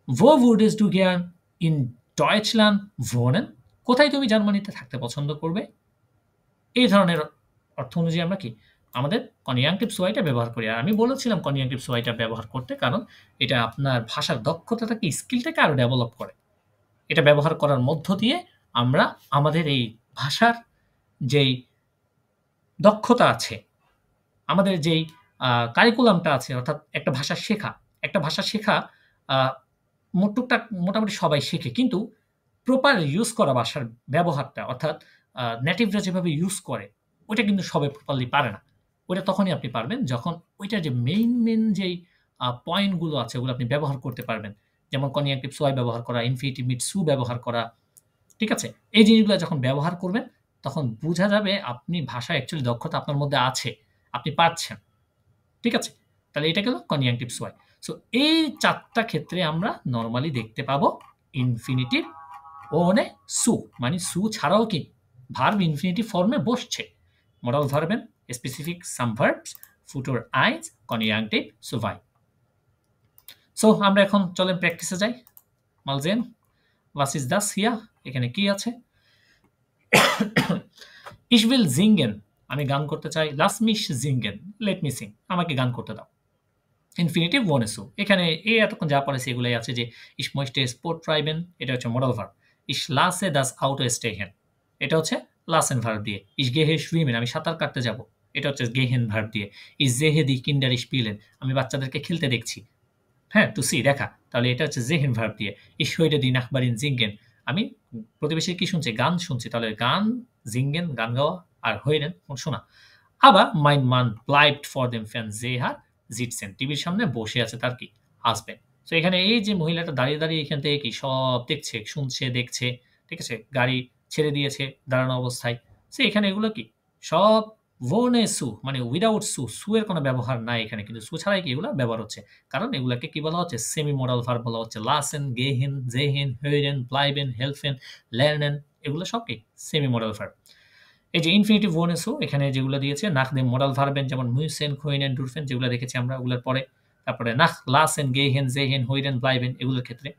Wo würdest du gern in Deutschland wohnen? কোথায় তুমি জার্মানিতে থাকতে পছন্দ করবে? এই ধরনের অর্থ অনুযায়ী আমরা কি আমাদের কনজাংটিভ সুয়াইটা ব্যবহার করি। আর আমি বলেছিলাম কনজাংটিভ সুয়াইটা ব্যবহার করতে, কারণ এটা আপনার ভাষার দক্ষতাটাকে, স্কিলটাকে আরো ডেভেলপ করে। এটা ব্যবহার করার মধ্য দিয়ে আমরা আমাদের এই ভাষার যেই দক্ষতা আছে, আমাদের যেই কারিকুলামটা আছে, অর্থাৎ একটা ভাষা শেখা মোটামুটি সবাই শেখে, কিন্তু প্রপার ইউজ করা ভাষার ব্যবহারটা, অর্থাৎ নেটিভরা যেভাবে ইউজ করে ওইটা কিন্তু সবাই প্রপারলি পারে না। ওইটা তখনই আপনি পারবেন যখন ওইটার যে মেইন যেই পয়েন্টগুলো আছে ওগুলো আপনি ব্যবহার করতে পারবেন। যেমন কনজাংটিভ সোয়াই ব্যবহার করা, ইনফিনিটিভ মিড সু ব্যবহার করা, ঠিক আছে? এই জিনিসগুলো যখন ব্যবহার করবেন তখন বোঝা যাবে আপনি ভাষায় অ্যাকচুয়ালি দক্ষতা আপনার মধ্যে আছে, আপনি পারছেন। ঠিক আছে? তাহলে এটা গেল কনজাংটিভ সোয়াই। সো এই ৪ টা ক্ষেত্রে আমরা নরমালি দেখতে পাবো ইনফিনিটিভ ohne সু, মানে সু ছাড়াও কি ভার্ব ইনফিনিটিভ ফর্মে বসছে। মডাল ভার্বেন, স্পেসিফিক সাম ভার্বস, ফুটোর আইজ, কনজাংটিভ সুভাই। সো আমরা এখন চলেন প্র্যাকটিসে যাই। মাল sehen, was ist das hier? এখানে কি আছে? Ich will singen, আমি গান করতে চাই। Lass mich singen, let me sing, আমাকে গান করতে দাও। ইনফিনিটিভ ohne সু। এখানে এতক্ষণ যা পড়েছি এগুলাই আছে যে ich möchte Sport treiben, এটা হচ্ছে modal verb. Ich lasse das Auto stehen, এটা হচ্ছে lassen ভার্ব দিয়ে। Ich gehe schwimmen, আমি সাঁতার কাটতে যাব, এটা হচ্ছে gehen ভার্ব দিয়ে। Ich sehe die Kinder spielen, আমি বাচ্চাদেরকে খেলতে দেখছি। হ্যাঁ, টু সি, দেখা। তাহলে এটা হচ্ছে জেহেন ভার্ব দিয়ে। Ich höre die Nachbarin singen, আমি প্রতিবেশীর কি শুনছি? গান শুনছি। তাহলে গান, জিঙ্গেন গান গাওয়া, আর হইরেন শোনা। আবার mein Mann bleibt vor dem Fernseher sitzen, টিভির সামনে বসে আছে তার কি হাসব্যান্ড। সো এখানে এই যে মহিলাটা দাঁড়িয়ে এখান থেকে কি সব দেখছে, শুনছে, দেখছে, ঠিক আছে? গাড়ি ছেড়ে দিয়েছে দাঁড়ানো অবস্থায়। সো এখানে এগুলো কি সব ohne সু, মানে উইদাউট সু, সু এর কোনো ব্যবহার নাই এখানে, কিন্তু সু ছাড়াই কি এগুলো ব্যবহার হচ্ছে। কারণ এগুলাকে কি বলা হচ্ছে? সেমি মডাল ভার্ব বলা হচ্ছে। lassen, gehen, sehen, hören, bleiben, helfen, lernen, এগুলো সব কি সেমি মডাল ভার্ব। এই যে ইনফিনিটিভ ohne সু এখানে যেগুলো দিয়েছে nach dem মডাল ভার্বেন, যেমন müssen, können, dürfen, যেগুলো দেখেছি আমরা ওগুলোর পরে। তারপরে nach, lassen, gehen, sehen, hören, bleiben এগুলোর ক্ষেত্রে।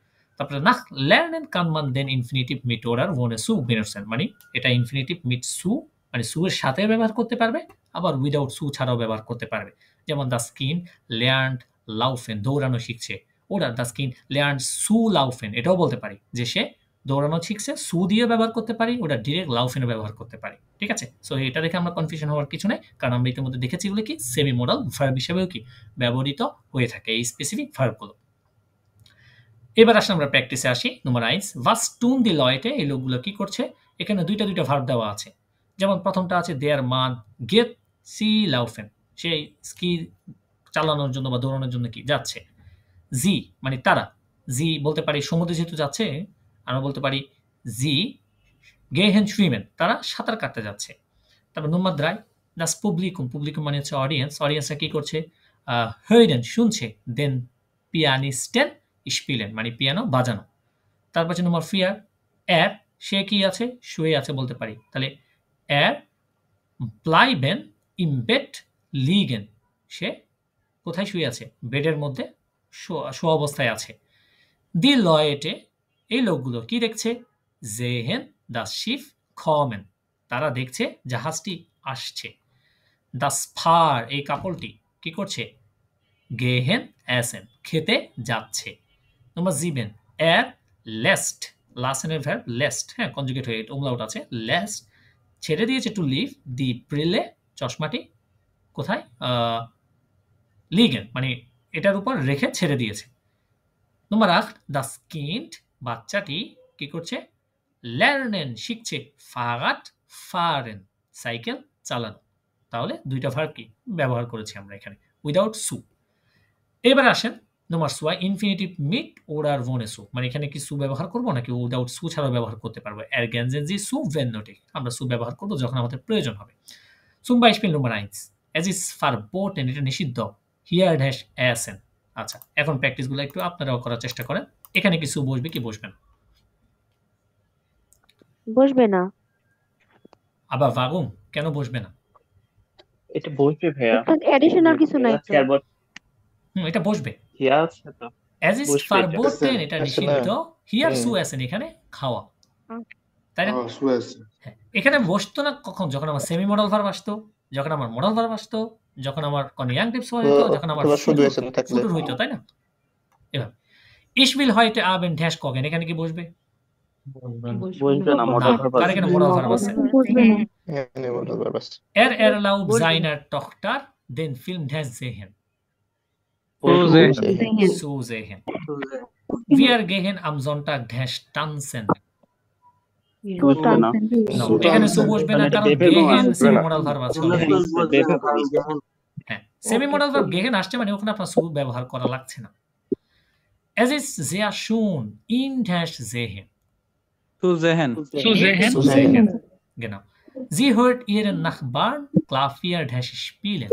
তারপরে nach lernen kann man den Infinitiv mit oder ohne সু benutzen, মানে এটা ইনফিনিটিভ মিট সু, মানে সু এর সাথে ব্যবহার করতে পারবে, আবার উইদাউট সু ছাড়াও ব্যবহার করতে পারবে। যেমন das Kind lernt laufen, দৌড়ানো শিখছে। oder das Kind lernt zu laufen, এটাও বলতে পারি যে সে দৌড়ানো শিখছে, সু দিয়ে ব্যবহার করতে পারি, ওটা ডিরেক্ট লাউফেন ব্যবহার করতে পারি। ঠিক আছে? সো এটা দেখে আমরা কনফিউশন হওয়ার কিছু নেই, কারণ আমরা ইতিমধ্যে দেখেছি এগুলো কি সেমি মডাল ভার্ব হিসেবেও কি ব্যবহৃত হয়ে থাকে এই স্পেসিফিক ভার্বগুলো। এবার আসলে আমরা প্র্যাকটিসে আসি। নম্বর 1, was tun die Leute, এই লোকগুলো কি করছে? এখানে দুইটা ভার্ব দেওয়া আছে। যেমন প্রথমটা আছে der Mann geht sie laufen, সে স্কি চালানোর জন্য বা দৌড়ানোর জন্য কি যাচ্ছে। জি মানে তারা, জি বলতে পারি সমুদ্রে যেহেতু যাচ্ছে, আমরা বলতে পারি জি গেহেন schwimmen, তারা সাঁতার কাটতে যাচ্ছে। তারপর নম্বর 3, das Publikum, publikum মানে হচ্ছে অডিয়েন্স, অডিয়েন্সরা কি করছে? hören শুনছে, den Pianisten spielen, মানে পিয়ানো বাজানো। তারপর হচ্ছে নম্বর 4, er, সে কি আছে? শুয়ে আছে বলতে পারি। তাহলে er bleiben im Bett liegen, সে কোথায় শুয়ে আছে? বেডের মধ্যে শোয়া অবস্থায় আছে। Die Leute, এই লোকগুলো কি দেখছে? sehen das Schiff kommen, তারা দেখছে জাহাজটি আসছে। das Paar, এই কাপলটি কি করছে? gehen essen, খেতে যাচ্ছে। নম্বর 7, er lässt, lassen এর verb lässt, হ্যাঁ কনজুগেট হয়ে umlaut আছে, lässt ছেড়ে দিয়েছে to leave die Brille, চশমাটি কোথায়? liegen, মানে এটার উপর রেখে ছেড়ে দিয়েছে। নম্বর 8, das Kind, বাচ্চাটি কি করছে? lernen, শিখছে, Fahrrad fahren, সাইকেল চালানো। তাহলে দুইটা ভার্ব কি ব্যবহার করেছি আমরা এখানে উইদাউট সু। এবার আসেন Nummer 2 infinitive mit oder ohne zu মানে এখানে কি সু ব্যবহার করব নাকি উইদাউট সু ছাড়াও ব্যবহার করতে পারবো ergänzen Sie zu wenn nötig আমরা সু ব্যবহার করব যখন আমাদের প্রয়োজন হবে zum Beispiel Nummer 1 es ist verboten এটা নিষিদ্ধ hier dash essen আচ্ছা এখন প্র্যাকটিসগুলো একটু আপনারাও করার চেষ্টা করেন এখানে কি সু বসবে কি বসবে না বসবে না আবার warum কেন বসবে না এটা বসবে ভাইয়া এডিশনাল কিছু নাই তো এটা বসবে হিয়া আছে তো es ist বসবে এটা। verboten এটা Essen. নিষিদ্ধ hier হুম। zu essen এখানে খাওয়া তাই না Suez. হ্যাঁ, এখানে বসতো না কখন যখন আমার সেমি মডাল ভার্ব আসতো যখন আমার মডাল ভার্ব আসতো যখন আমার কনজাংটিভস হইতো যখন আমার অথবা শুধু এসেন থাকলে। ফুটুর হইতো তাই না এবার ich will heute Abend dash kochen এখানে কি বসবে বসবে না মডেল না কার এখানে মডাল ভার্ব আছে বসবে না হ্যাঁ মডেল ভার্ব আছে erlaubt বসবে। seiner Tochter den Film dash sehen zu sehen wir gehen am Sonntag dash tanzen বসবে না No, Su এখানে সু tanzen। বসবে না তাহলে কারণ এটা বেবে গেহেন বসবে সেমি না। মডাল ভার্ব আছে হ্যাঁ সেমি মডাল ভার্ব গেহেন আসছে মানে ওখানে আপনার সু ব্যবহার করা লাগছে না Es ist sehr schön in dash sehen Zu sehen. Zu Zu sehen. Genau. Sie hört ihren Nachbarn Klavier dash spielen.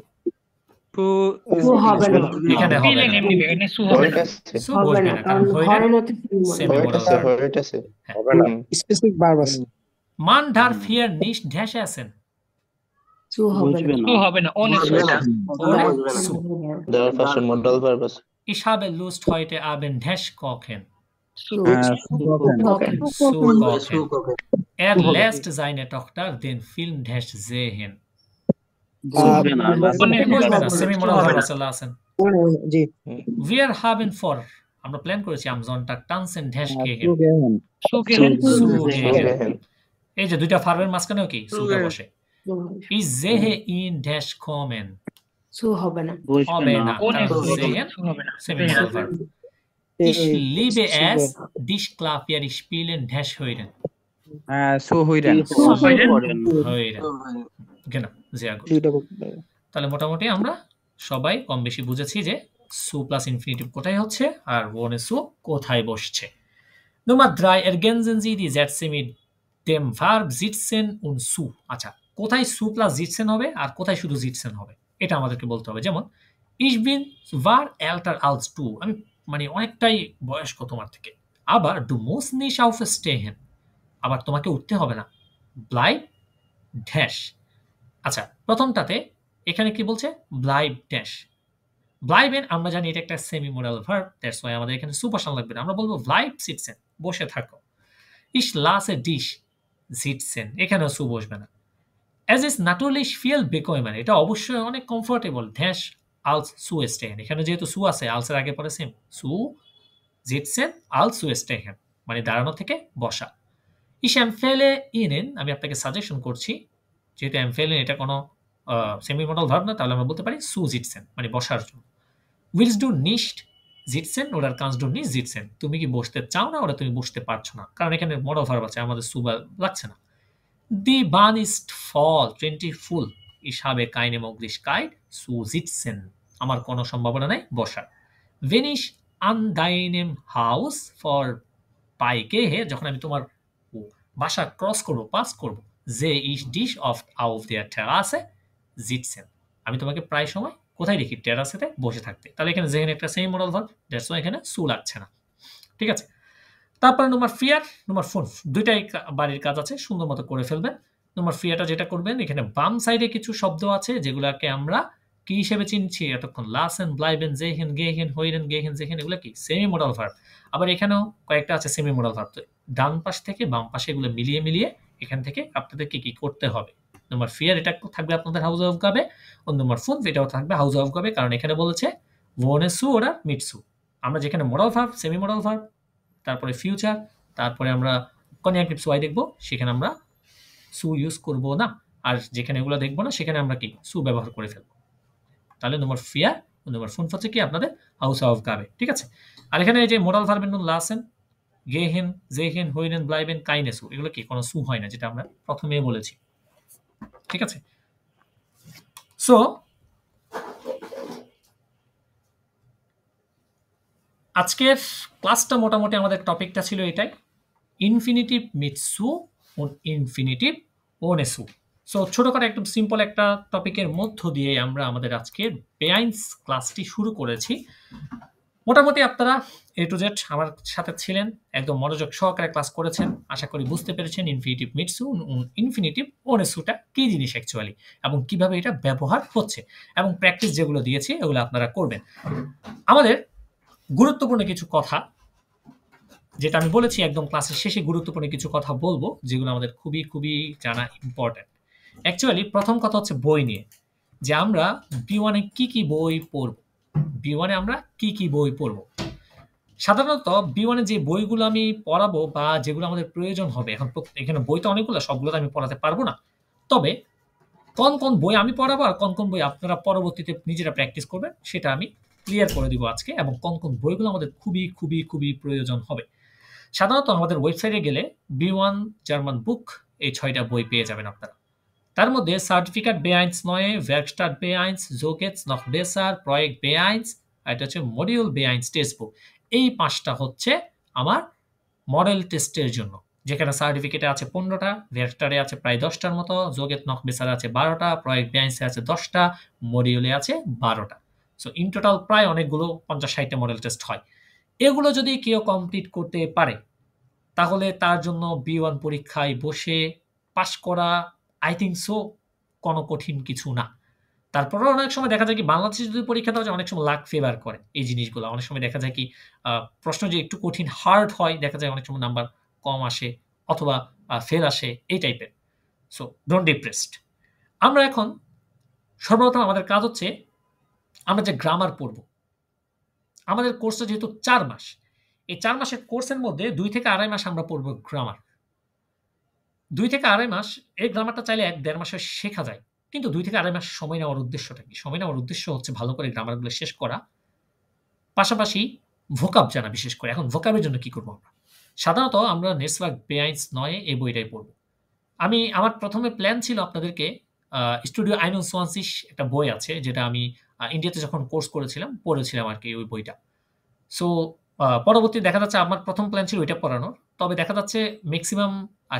Zu হবে না এখানে হবে না হোয়েট আছে সু বসবে না কারণ হইলেন সেমি হোয়েট মডাল আছে ভার্ব হোয়েট আছে হবে না স্পেসিফিক ভার্ব আছে Man darf hier nicht dash essen. বসবে না Ohne zu. দেওয়ার পাশে মডেল ভার্ব আছে Ich habe Lust heute Abend dash kochen. Zu kochen. Lässt seine Tochter den Film dash sehen. বসবে না বসবে না সেমি মডাল ভার্ব আছে লাসেন জি Wir haben vor আমরা প্ল্যান করেছি am Sonntag tanzen dash gehen. zu gehen Zu গেহেন gehen. এই যে দুইটা ভার্বের মাঝখানেও কি সুটা বসে Ich sehe ihn dash kommen. হবে না বসবে হবে না না কারণ sehen semi modal verb Ich liebe es dich Klavier spielen dash hören. Zu hören. Hören. Genau, sehr gut. দুইটা বলতে পারে। তাহলে মোটামুটি আমরা সবাই কম বেশি বুঝেছি যে সু প্লাস ইনফিনিটিভ কোথায় হচ্ছে আর ওনে সু কোথায় বসছে Nummer 3 ergänzen Sie die Sätze mit dem Verb sitzen und zu আচ্ছা কোথায় সু প্লাস sitzen হবে আর কোথায় শুধু sitzen হবে এটা আমাদেরকে বলতে হবে যেমন ich bin war älter als du আমি মানে অনেকটাই বয়স্ক তোমার থেকে আবার du musst nicht aufstehen আবার তোমাকে উঠতে হবে না bleib dash আচ্ছা প্রথমটাতে এখানে কি বলছে ব্লাইব ড্যাশ ব্লাইবেন আমরা জানি এটা একটা semi modal verb that's why আমাদের এখানে সু বসানো লাগবে না আমরা বলবো ব্লাইব সিটসেন বসে থাকো ইশ লাসে ডিশ সিটসেন এখানেও সু বসবে না এজ ইস নাটুরলিশ ফিল বেকোয়মান এটা অবশ্যই অনেক কমফোর্টেবল ড্যাশ আলস সু স্টেহেন এখানে যেহেতু সু আছে আলসের আগে পরে সেম সু জিটসেন আল সু স্টেহেন মানে দাঁড়ানো থেকে বসা ইশ এমফেলে ইনেন আমি আপনাকে সাজেশন করছি যেহেতু এমফেলেন এটা কোনো সেমি মডাল ভার্ব না তাহলে আমরা বলতে পারি সু জিটসেন মানে বসার জন্য উইলস ডু নিস্ট জিটসেন ওরা কান্স ডু নিস জিটসেন তুমি কি বসতে চাও না ওরা তুমি বসতে পারছো না কারণ এখানে মডাল ভার্ব আছে আমাদের সু লাগছে না দি বান ইস্ট ফল 20 ফুল ich habe keine Möglichkeit zu sitzen আমার কোনো সম্ভাবনা নাই বসার wenn ich an deinem Haus vorbeigehe যখন আমি তোমার বাসা ক্রস করব পাস করব sehe ich dich oft auf der Terrasse sitzen আমি তোমাকে প্রায় সময় কোথায় দেখি টেরাসেতে বসে থাকতে তাহলে এখানে যেহেন একটা same modal verb that's why এখানে সু লাগছে না ঠিক আছে তারপরে নম্বর ফিয়ার নম্বর ফোন দুইটাই বাড়ির কাজ আছে সুন্দর মতো করে ফেলবেন নম্বর ফিয়ারটা যেটা করবেন এখানে বাম সাইডে কিছু শব্দ আছে যেগুলোকে আমরা কি হিসেবে চিনছি এতক্ষণ লাসেন ব্লাইবেন জেহেন গেহেন হইরেন গেহেন জেহেন এগুলো কি সেমি মডাল ভার্ব আবার এখানেও কয়েকটা আছে সেমি মডাল ভার্ব তো ডান পাশ থেকে বাম পাশে এগুলো মিলিয়ে মিলিয়ে এখান থেকে আপনাদেরকে কি করতে হবে নম্বর ফিয়ার এটা থাকবে আপনাদের হাউস অফ গাবে ও নম্বর ফোন এটাও থাকবে হাউস অফ গাবে কারণ এখানে বলেছে ভোনেসু ওরা মিটসু আমরা যেখানে modal verb semi modal verb তারপরে ফিউচার তারপরে আমরা কনজাংটিভ ওয়াই দেখব সেখানে আমরা সু ইউজ করব না আর যেখানে এগুলো দেখব না সেখানে আমরা কি সু ব্যবহার করে ফেলব তাহলে নম্বর ফিয়ার ও নম্বর ফোন হচ্ছে কি আপনাদের হাউস অফ গাবে ঠিক আছে আর এখানে এই যে মডাল ভার্বের নুন লাসেন গেহেন জেহেন হইরেন ব্লাইবেন কাইনেসু এগুলো কি কোনো সু হয় না যেটা আমরা প্রথমেই বলেছি ঠিক আছে সো আজকের ক্লাসটা মোটামুটি আমাদের টপিকটা ছিল এটাই, ইনফিনিটিভ মিটসু und ইনফিনিটিভ ওনেসু। সো ছোটখাটো একদম সিম্পল একটা টপিকের মধ্য দিয়ে আমরা আমাদের আজকের বেআইনস ক্লাসটি শুরু করেছি। মোটামুটি আপনারা এ টু জেড আমার সাথে ছিলেন, একদম মনোযোগ সহকারে ক্লাস করেছেন, আশা করি বুঝতে পেরেছেন ইনফিনিটিভ মিটসু ইনফিনিটিভ ওনেসুটা কি জিনিস অ্যাকচুয়ালি এবং কিভাবে এটা ব্যবহার হচ্ছে, এবং প্র্যাকটিস যেগুলো দিয়েছি এগুলো আপনারা করবেন। আমাদের গুরুত্বপূর্ণ কিছু কথা, যেটা আমি বলেছি একদম ক্লাসের শেষে গুরুত্বপূর্ণ কিছু কথা বলবো, যেগুলো আমাদের খুবই খুবই জানা ইম্পর্টেন্ট। অ্যাকচুয়ালি প্রথম কথা হচ্ছে বই নিয়ে, যে আমরা B1 এ কি কি বই পড়ব, B1 এ আমরা কি কি বই পড়ব। সাধারণত B1 এ যে বইগুলো আমি পড়াবো বা যেগুলো আমাদের প্রয়োজন হবে, এখন এখানে বই তো অনেকগুলো, সবগুলো তো আমি পড়াতে পারবো না, তবে কোন কোন বই আমি পড়াবো আর কোন কোন বই আপনারা পরবর্তীতে নিজেরা প্র্যাকটিস করবেন সেটা আমি ক্লিয়ার করে দিব আজকে, এবং কোন কোন বইগুলো আমাদের খুবই খুবই খুবই প্রয়োজন হবে। সাধারণত আমাদের ওয়েবসাইটে গেলে B1 জার্মান বুক এই 6টা বই পেয়ে যাবেন আপনারা। তার মধ্যে সার্টিফিকেট B1 নয়, ওয়ার্কস্টাট B1, so geht's noch besser, project B1, আর এটা হচ্ছে মডিউল B1 টেক্সট বুক। এই 5টা হচ্ছে আমার মডেল টেস্টের জন্য, যেখানে সার্টিফিকেটে আছে 15টা, ওয়ার্কস্টাটে আছে প্রায় 10টার মতো, so geht's noch besser আছে 12টা, প্রজেক্ট B1 আছে 10টা, মডিউলে আছে 12টা। সো ইন টোটাল প্রায় অনেকগুলো 50-60টা মডেল টেস্ট হয়। এগুলো যদি কেউ কমপ্লিট করতে পারে তাহলে তার জন্য B1 পরীক্ষায় বসে পাস করা আই থিঙ্ক সো কোনো কঠিন কিছু না। তারপরেও অনেক সময় দেখা যায় কি বাংলাদেশে যদি পরীক্ষা দেওয়া যায় অনেক সময় লাক ফেভার করে এই জিনিসগুলো। অনেক সময় দেখা যায় কি প্রশ্ন যে একটু কঠিন হার্ড হয়, দেখা যায় অনেক সময় নাম্বার কম আসে অথবা ফেল আসে এই টাইপের। So don't depressed. আমরা এখন সর্বপ্রথম আমাদের কাজ হচ্ছে আমরা যে গ্রামার পড়ব। আমাদের কোর্সটা যেহেতু 4 মাস, এই 4 মাসের কোর্সের মধ্যে 2 থেকে আড়াই মাস আমরা পড়ব গ্রামার। 2 থেকে আড়াই মাস, এই গ্রামারটা চাইলে 1-1.5 মাসে শেখা যায়, কিন্তু 2 থেকে আড়াই মাস সময় নেওয়ার উদ্দেশ্যটা কি? সময় নেওয়ার উদ্দেশ্য হচ্ছে ভালো করে গ্রামারগুলো শেষ করা, পাশাপাশি ভোকাব জানা। বিশেষ করে এখন ভোকাবের জন্য কি করব আমরা? সাধারণত আমরা নেটওয়ার্ক B1 নয় এই বইটাই পড়ব। আমার প্রথমে প্ল্যান ছিল আপনাদেরকে স্টুডিও 21 একটা বই আছে, যেটা আমি ইন্ডিয়াতে যখন কোর্স করেছিলাম পড়েছিলাম আর কি ওই বইটা। সো পরবর্তী দেখা যাচ্ছে আমার প্রথম প্ল্যান ছিল ওইটা পড়ানোর, তবে দেখা যাচ্ছে ম্যাক্সিমাম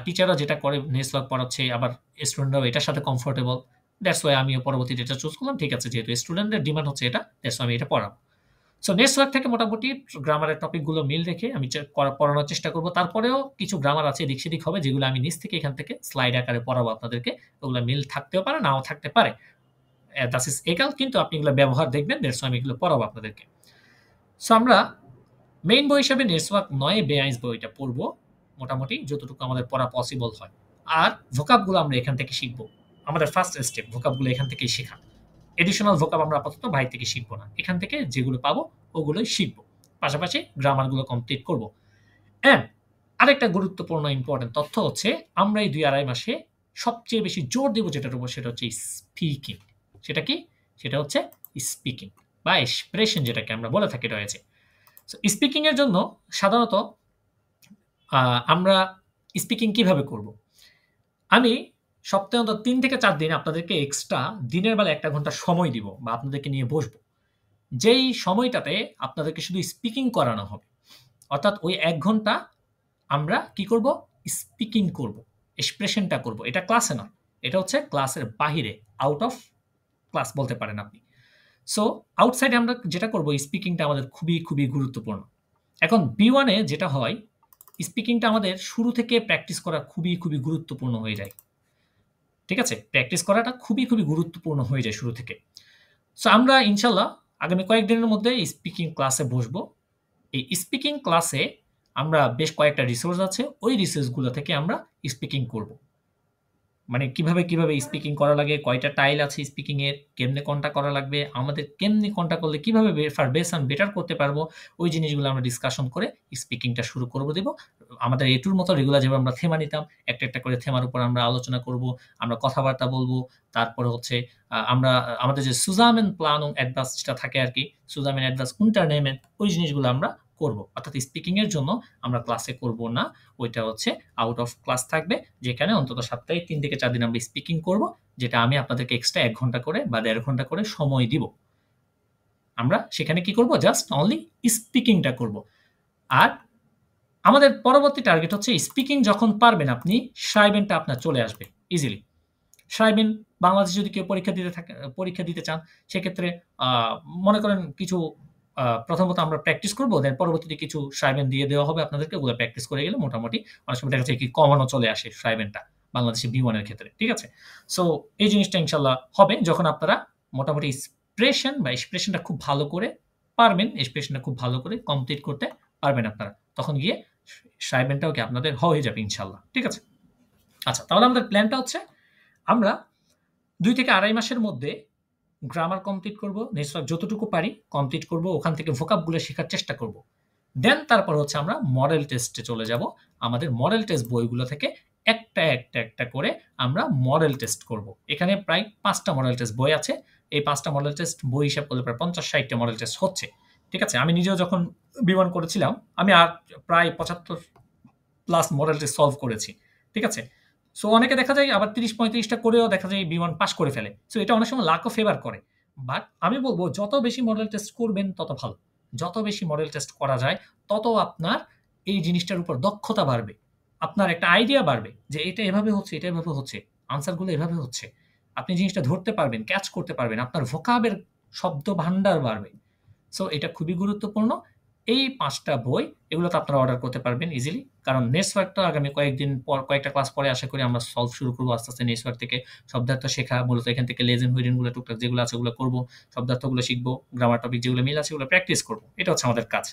টিচাররা যেটা করে নেটওয়ার্ক পড়াচ্ছে, আবার স্টুডেন্টরাও এটার সাথে কমফোর্টেবল, দ্যাটস ওয়াই আমিও পরবর্তীতে এটা চুজ করলাম। ঠিক আছে, যেহেতু স্টুডেন্টদের ডিমান্ড হচ্ছে এটা, দ্যাটস ওয়াই আমি এটা পড়াবো। সো নেটওয়ার্ক থেকে মোটামুটি গ্রামারের টপিকগুলো মিল রেখে আমি পড়ানোর চেষ্টা করব। তারপরেও কিছু গ্রামার আছে এদিক সেদিক হবে, যেগুলো আমি নিজ থেকে এখান থেকে স্লাইড আকারে পড়াবো আপনাদেরকে। ওগুলো মিল থাকতেও পারে, নাও থাকতে পারে, দ্যাট ইজ এগাল, কিন্তু আপনি এগুলো ব্যবহার দেখবেন, দ্যাটস ওয়াই আমি এগুলো পড়াবো আপনাদেরকে। সো আমরা মেইন বই হিসাবে নেটওয়ার্ক 9 B1 বইটা পড়ব মোটামুটি যতটুকু আমাদের পড়া পসিবল হয়। আর ভোকাবগুলো আমরা এখান থেকে শিখব। আমাদের ফার্স্ট স্টেপ ভোকাবগুলো এখান থেকেই শেখা। এডিশনাল ভোকাব আমরা আপাতত বাইরে থেকে শিখব না, এখান থেকে যেগুলো পাবো ওগুলোই শিখব, পাশাপাশি গ্রামারগুলো কমপ্লিট করব। অ্যান্ড আরেকটা গুরুত্বপূর্ণ ইম্পর্টেন্ট তথ্য হচ্ছে আমরা এই 2-2.5 মাসে সবচেয়ে বেশি জোর দেব যেটার উপর, সেটা হচ্ছে স্পিকিং। সেটা কি? সেটা হচ্ছে স্পিকিং বা এক্সপ্রেশন, যেটাকে আমরা বলে থাকি রয়েছে। সো স্পিকিং এর জন্য সাধারণত আমরা স্পিকিং কিভাবে করব? আমি সপ্তাহে অন্তত 3 থেকে 4 দিন আপনাদেরকে এক্সট্রা দিনের বেলা 1 ঘন্টা সময় দিব বা আপনাদেরকে নিয়ে বসবো, যেই সময়টাতে আপনাদেরকে শুধু স্পিকিং করানো হবে। অর্থাৎ ওই 1 ঘন্টা আমরা কি করব? স্পিকিং করব, এক্সপ্রেশনটা করব। এটা ক্লাসে নয়, এটা হচ্ছে ক্লাসের বাহিরে, আউট অফ ক্লাস বলতে পারেন আপনি। সো আউটসাইডে আমরা যেটা করব, স্পিকিংটা আমাদের খুবই খুবই গুরুত্বপূর্ণ। এখন B1 এ যেটা হয়, স্পিকিংটা আমাদের শুরু থেকে প্র্যাকটিস করা খুবই খুবই গুরুত্বপূর্ণ হয়ে যায়। ঠিক আছে, প্র্যাকটিস করাটা খুবই খুবই গুরুত্বপূর্ণ হয়ে যায় শুরু থেকে। সো আমরা ইনশাল্লাহ আগামী কয়েকদিনের মধ্যে স্পিকিং ক্লাসে বসবো। এই স্পিকিং ক্লাসে আমরা বেশ কয়েকটা রিসোর্স আছে, ওই রিসোর্সগুলো থেকে আমরা স্পিকিং করব। মানে কিভাবে কিভাবে স্পিকিং করা লাগে, কয়টা টাইল আছে স্পিকিং এর, কেমনে কোনটা করা লাগবে, আমাদের কেমনে কোনটা করলে কিভাবে বেটার করতে পারবো, ওই জিনিসগুলো আমরা ডিসকাশন করে স্পিকিংটা শুরু করব দেব। আমাদের এটুর মতো রেগুলার যেভাবে আমরা থেমা নিতাম, একটা একটা করে থেমার উপর আমরা আলোচনা করব, আমরা কথাবার্তা বলবো। তারপরে হচ্ছে আমরা আমাদের যে সুজামেন প্লানুং অ্যাডভান্সটা থাকে আর কি, সুজামেন অ্যাডভান্স unternehmen, ওই জিনিসগুলো আমরা করব। অর্থাৎ স্পিকিং এর জন্য আমরা ক্লাসে করব না, ওইটা হচ্ছে আউট অফ ক্লাস থাকবে, যেখানে অন্তত সপ্তাহে 3 থেকে 4 দিন আমরা স্পিকিং করব, যেটা আমি আপনাদেরকে এক্সট্রা 1 ঘন্টা করে বা 1.5 ঘন্টা করে সময় দিব। আমরা সেখানে কি করব, জাস্ট অনলি স্পিকিংটা করব। আর আমাদের পরবর্তী টার্গেট হচ্ছে স্পিকিং যখন পারবেন আপনি, সাইবেনটা আপনার চলে আসবে ইজিলি। সাইবেন বাংলাদেশে যদি কেউ পরীক্ষা দিতে চান, সেক্ষেত্রে মনে করেন কিছু প্রথমত আমরা প্র্যাকটিস করবো, দেন পরবর্তীতে কিছু সাইবেন দিয়ে দেওয়া হবে আপনাদেরকে, ওগুলো প্র্যাকটিস করে গেলে মোটামুটি অনেক সময় দেখা যাচ্ছে কি কমানো চলে আসে সাইবেনটা বাংলাদেশে B1 এর ক্ষেত্রে, ঠিক আছে। সো এই জিনিসটা ইনশাল্লাহ হবে যখন আপনারা মোটামুটি এক্সপ্রেশনটা খুব ভালো করে পারবেন, এক্সপ্রেশনটা খুব ভালো করে কমপ্লিট করতে পারবেন আপনারা, তখন গিয়ে সাইবেনটাও কি আপনাদের হয়ে যাবে ইনশাল্লাহ, ঠিক আছে। আচ্ছা, তাহলে আমাদের প্ল্যানটা হচ্ছে আমরা 2 থেকে 2.5 মাসের মধ্যে গ্রামার কমপ্লিট করব, নেটওয়ার্ক যতটুকু পারি কমপ্লিট করব, ওখান থেকে ভোকাবগুলো শেখার চেষ্টা করব। দেন তারপর হচ্ছে আমরা মডেল টেস্টে চলে যাব। আমাদের মডেল টেস্ট বইগুলো থেকে একটা করে আমরা মডেল টেস্ট করব। এখানে প্রায় 5টা মডেল টেস্ট বই আছে। এই 5টা মডেল টেস্ট বই হিসাব করলে প্রায় 50-60টা মডেল টেস্ট হচ্ছে, ঠিক আছে। আমি নিজেও যখন B1 করেছিলাম আমি আর প্রায় 75+ মডেল টেস্ট সলভ করেছি, ঠিক আছে। সো অনেকে দেখা যায় আবার 30-35টা করেও দেখা যায় B1 পাস করে ফেলে। সো এটা অনেক সময় লাকও ফেভার করে। বাট আমি বলবো যত বেশি মডেল টেস্ট করবেন তত ভালো। যত বেশি মডেল টেস্ট করা যায় তত আপনার এই জিনিসটার উপর দক্ষতা বাড়বে, আপনার একটা আইডিয়া বাড়বে যে এটা এভাবে হচ্ছে, এটা এভাবে হচ্ছে, আনসারগুলো এভাবে হচ্ছে। আপনি জিনিসটা ধরতে পারবেন, ক্যাচ করতে পারবেন, আপনার ভোকাবের শব্দ ভান্ডার বাড়বে। সো এটা খুবই গুরুত্বপূর্ণ। এই 5টা বই এগুলো তো আপনারা অর্ডার করতে পারবেন ইজিলি, কারণ নেটওয়ার্কটা আগামী কয়েকদিন পর, কয়েকটা ক্লাস পরে আশা করি আমরা সলভ শুরু করবো আস্তে আস্তে। নেটওয়ার্ক থেকে শব্দার্থ শেখা, মূলত এখান থেকে লেজেন হুইডেনগুলো টুকটাক যেগুলো আছে ওগুলো করবো, শব্দার্থগুলো শিখবো, গ্রামার টপিক যেগুলো মিল আছে ওগুলো প্র্যাকটিস করবো। এটা হচ্ছে আমাদের কাজ।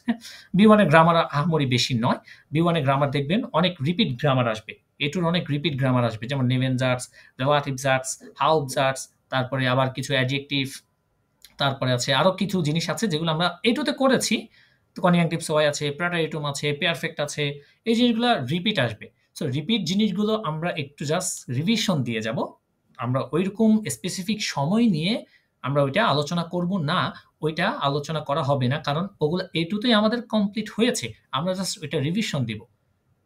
B1 এর গ্রামার আহামরি বেশি নয়। B1 এর গ্রামার দেখবেন অনেক রিপিট গ্রামার আসবে, এটুর অনেক রিপিট গ্রামার আসবে, যেমন নেভেনজার্টস, রিলেটিভজার্টস, হাউবজার্টস, তারপরে আবার কিছু অ্যাডজেক্টিভ, তারপরে আছে আরো কিছু জিনিস আছে যেগুলো আমরা এটুতে করেছি। তো কনজাংটিভ সয় আছে, প্রেটারিটুম আছে, পেয়ারফেক্ট আছে, এই জিনিসগুলো রিপিট আসবে। সো রিপিট জিনিসগুলো আমরা একটু জাস্ট রিভিশন দিয়ে যাব। আমরা ওইরকম স্পেসিফিক সময় নিয়ে আমরা ওইটা আলোচনা করব না, ওইটা আলোচনা করা হবে না, কারণ ওগুলো এটুতেই আমাদের কমপ্লিট হয়েছে। আমরা জাস্ট ওইটা রিভিশন দিব।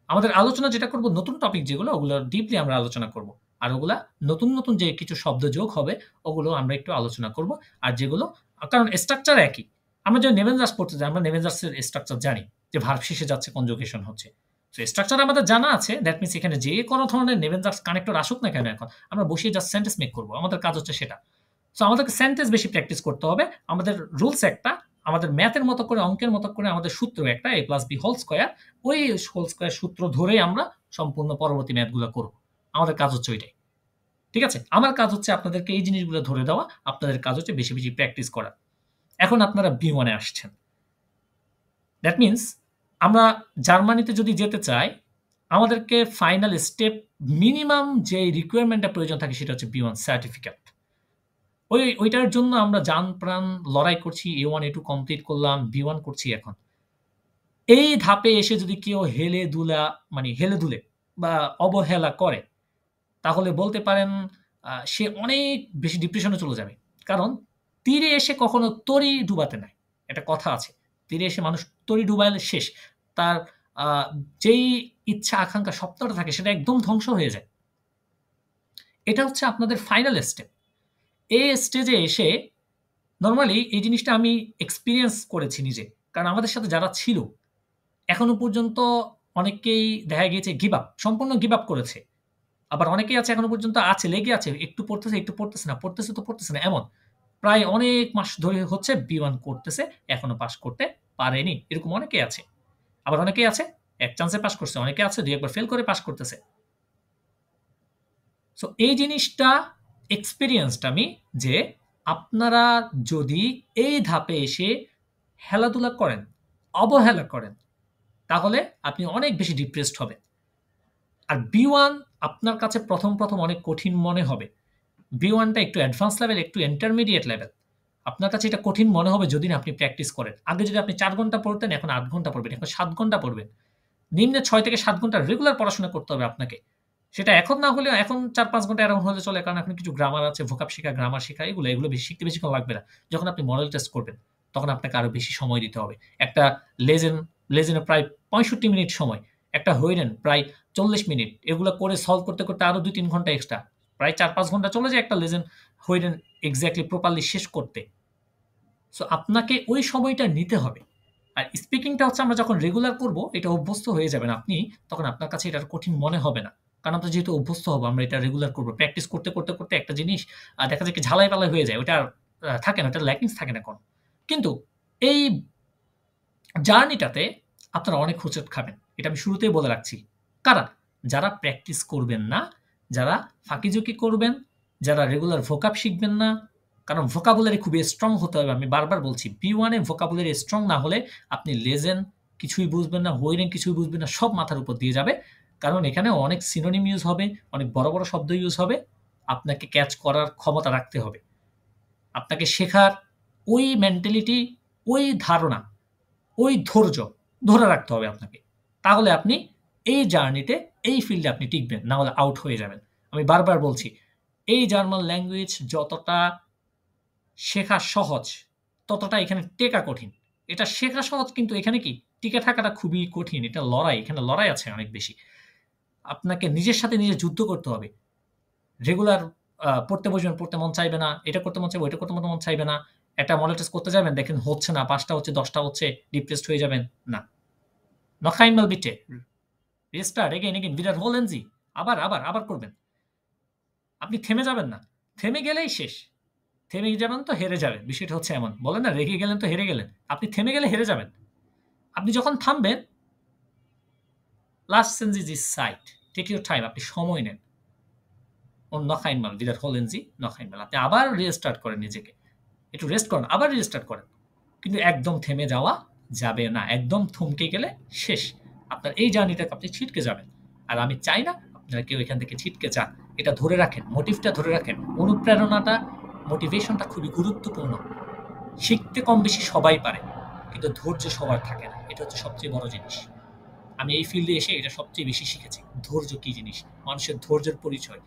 আমাদের আলোচনা যেটা করব, নতুন টপিক যেগুলো ওগুলো ডিপলি আমরা আলোচনা করব, আর ওগুলা নতুন যে কিছু শব্দ যোগ হবে ওগুলো আমরা একটু আলোচনা করব। আর যেগুলো, কারণ স্ট্রাকচার একই, আমরা যে নেভেনজার্স পড়তে যাই আমরা নেভেনজার্সের স্ট্রাকচার জানি যে ভার্ব শেষে যাচ্ছে, কনজুগেশন হচ্ছে। সো স্ট্রাকচার আমাদের জানা আছে, দ্যাট মিনস এখানে যে কোনো ধরনের নেভেনজার্স কানেক্টর আসুক না কেন এখন আমরা বসিয়ে জাস্ট সেন্টেন্স মেক করবো, আমাদের কাজ হচ্ছে সেটা। সো আমাদেরকে সেন্টেন্স বেশি প্র্যাকটিস করতে হবে। আমাদের রুলস একটা, আমাদের ম্যাথের মতো করে, অঙ্কের মতো করে আমাদের সূত্র একটা, A+B² ওই হোল স্কয়ার সূত্র ধরেই আমরা সম্পূর্ণ পরবর্তী ম্যাথগুলো করব। আমাদের কাজ হচ্ছে ওইটাই, ঠিক আছে। আমার কাজ হচ্ছে আপনাদেরকে এই জিনিসগুলো ধরে দেওয়া, আপনাদের কাজ হচ্ছে বেশি বেশি প্র্যাকটিস করা। এখন আপনারা B1 এ আসছেন, দ্যাট মিনস আমরা জার্মানিতে যদি যেতে চাই আমাদেরকে ফাইনাল স্টেপ মিনিমাম যে রিকোয়ারমেন্টটা প্রয়োজন থাকে সেটা হচ্ছে B1 সার্টিফিকেট। ওইটার জন্য আমরা জান প্রাণ লড়াই করছি। A1 A2 কমপ্লিট করলাম, B1 করছি এখন। এই ধাপে এসে যদি কেউ হেলে দুলে বা অবহেলা করে তাহলে বলতে পারেন সে অনেক বেশি ডিপ্রেশনে চলে যাবে। কারণ তীরে এসে কখনো তরি ডুবাতে নাই, একটা কথা আছে, তীরে এসে মানুষ তরি ডুবাইলে শেষ, তার যেই ইচ্ছা আকাঙ্ক্ষা সবটা থাকে সেটা একদম ধ্বংস হয়ে যায়। এটা হচ্ছে আপনাদের ফাইনাল স্টেপ। এই স্টেজে এসে নর্মালি এই জিনিসটা আমি এক্সপিরিয়েন্স করেছি নিজে, কারণ আমাদের সাথে যারা ছিল এখনো পর্যন্ত অনেকেই দেখা গিয়েছে সম্পূর্ণ গিভ আপ করেছে। আবার অনেকেই আছে এখনো পর্যন্ত আছে, লেগে আছে, একটু পড়তেছে না, এমন প্রায় অনেক মাস ধরে হচ্ছে B1 করতেছে, এখনো পাস করতে পারেনি, এরকম অনেকেই আছে। আবার অনেকেই আছে এক চান্সে পাস করছে, অনেকে আছে 2-একবার ফেল করে পাস করতেছে। সো এই জিনিসটা এক্সপিরিয়েন্সড আমি, যে আপনারা যদি এই ধাপে এসে খেলাধুলা করেন, অবহেলা করেন, তাহলে আপনি অনেক বেশি ডিপ্রেসড হবেন। আর B1 আপনার কাছে প্রথম অনেক কঠিন মনে হবে। B1টা একটু অ্যাডভান্স লেভেল, একটু ইন্টারমিডিয়েট লেভেল। আপনার কাছে এটা কঠিন মনে হবে যদি না আপনি প্র্যাকটিস করেন। আগে যদি আপনি 4 ঘন্টা পড়তেন, এখন 8 ঘন্টা পড়বেন, এখন 7 ঘন্টা পড়বেন। নিম্নে 6 থেকে 7 ঘন্টা রেগুলার পড়াশোনা করতে হবে আপনাকে। সেটা এখন না হলেও এখন 4-5 ঘন্টা অ্যারাউন্ড হলে চলে, কারণ এখন কিছু গ্রামার আছে, ভোকাব শেখা, গ্রামার শেখা, এগুলো বেশি শিখতে বেশিক্ষণ লাগবে না। যখন আপনি মডেল টেস্ট করবেন তখন আপনাকে আরো বেশি সময় দিতে হবে। একটা লেজেনে প্রায় 65 মিনিট সময়, একটা হইরেন প্রায় 40 মিনিট, এগুলো করে সলভ করতে আরো 2-3 ঘন্টা এক্সট্রা, প্রায় 4-5 ঘন্টা চলে যায় একটা লেজেন হইরেন এক্স্যাক্টলি প্রপারলি শেষ করতে। সো আপনাকে ওই সময়টা নিতে হবে। আর স্পিকিংটা হচ্ছে আমরা যখন রেগুলার করব, এটা অভ্যস্ত হয়ে যাবেন আপনি, তখন আপনার কাছে এটা আর কঠিন মনে হবে না। কারণ আমরা যেহেতু অভ্যস্ত হব, আমরা এটা রেগুলার করব। প্র্যাকটিস করতে, করতে, করতে একটা জিনিস দেখা যায় কি ঝালাই-পালাই হয়ে যায়। ওটা আর থাকে না, ওটার ল্যাকিংস থাকে না কোনো। কিন্তু এই জার্নিটাতে আপনারা অনেক হোঁচট খাবেন। এটা আমি শুরুতেই বলে রাখছি। কারা? যারা প্র্যাকটিস করবেন না, যারা ফাঁকিঝুঁকি করবেন, যারা রেগুলার ভোকাব শিখবেন না। কারণ ভোকাবুলারি খুবই স্ট্রং হতে হবে। আমি বারবার বলছি, B1 এ ভোকাবুলারি স্ট্রং না হলে আপনি লেজেন্ড কিছুই বুঝবেন না, হোয়াইরেন কিছুই বুঝবেন না, সব মাথার উপর দিয়ে যাবে। কারণ এখানে অনেক সিনোনিম ইউজ হবে, অনেক বড়, বড় শব্দ ইউজ হবে। আপনাকে ক্যাচ করার ক্ষমতা রাখতে হবে। আপনাকে শেখার ওই মেন্টালিটি, ওই ধারণা, ওই ধৈর্য ধরে রাখতে হবে আপনাকে। তাহলে আপনি এই জার্নিতে, এই ফিল্ডে আপনি টিকবেন, না হলে আউট হয়ে যাবেন। আমি বারবার বলছি, এই জার্মান ল্যাঙ্গুয়েজ যতটা শেখা সহজ, ততটা এখানে টেকা কঠিন। এটা শেখা সহজ, কিন্তু এখানে কি টিকে থাকাটা খুবই কঠিন। এটা লড়াই, এখানে লড়াই আছে অনেক বেশি। আপনাকে নিজের সাথে নিজে যুদ্ধ করতে হবে। রেগুলার পড়তে বসবেন, পড়তে মন চাইবে না, এটা করতে মন চাইবে, ওইটা করতে মন চাইবে না। একটা মডেল টেস্ট করতে যাবেন, দেখেন হচ্ছে না, 5টা হচ্ছে, 10টা হচ্ছে, ডিপ্রেসড হয়ে যাবেন। না, noch einmal bitte, restart again, wiederholen Sie, আবার আবার আবার করবেন। আপনি থেমে যাবেন না। থেমে গেলেই শেষ। থেমে যাবেন তো হেরে যাবেন। বিষয়টা হচ্ছে এমন, বলেন না রেগে গেলেন তো হেরে গেলেন। আপনি থেমে গেলে হেরে যাবেন। আপনি যখন থামবেন, lassen Sie sich Zeit, take your time, আপনি সময় নেন। noch einmal, wiederholen Sie, noch einmal, আপনি আবার রিস্টার্ট করেন নিজেকে। একটু রেস্ট করেন, আবার রিস্টার্ট করেন। কিন্তু একদম থেমে যাওয়া যাবে না। একদম থমকে গেলে শেষ। আপনার এই জার্নিটাকে আপনি ছিটকে যাবেন। আর আমি চাই না আপনারা কেউ এখান থেকে ছিটকে যান। এটা ধরে রাখেন, মোটিভটা ধরে রাখেন। অনুপ্রেরণাটা, মোটিভেশনটা খুবই গুরুত্বপূর্ণ। শিখতে কম বেশি সবাই পারে, কিন্তু ধৈর্য সবার থাকে না। এটা হচ্ছে সবচেয়ে বড় জিনিস। আমি এই ফিল্ডে এসে এটা সবচেয়ে বেশি শিখেছি। ধৈর্য কি জিনিস, মানুষের ধৈর্যের পরিচয়।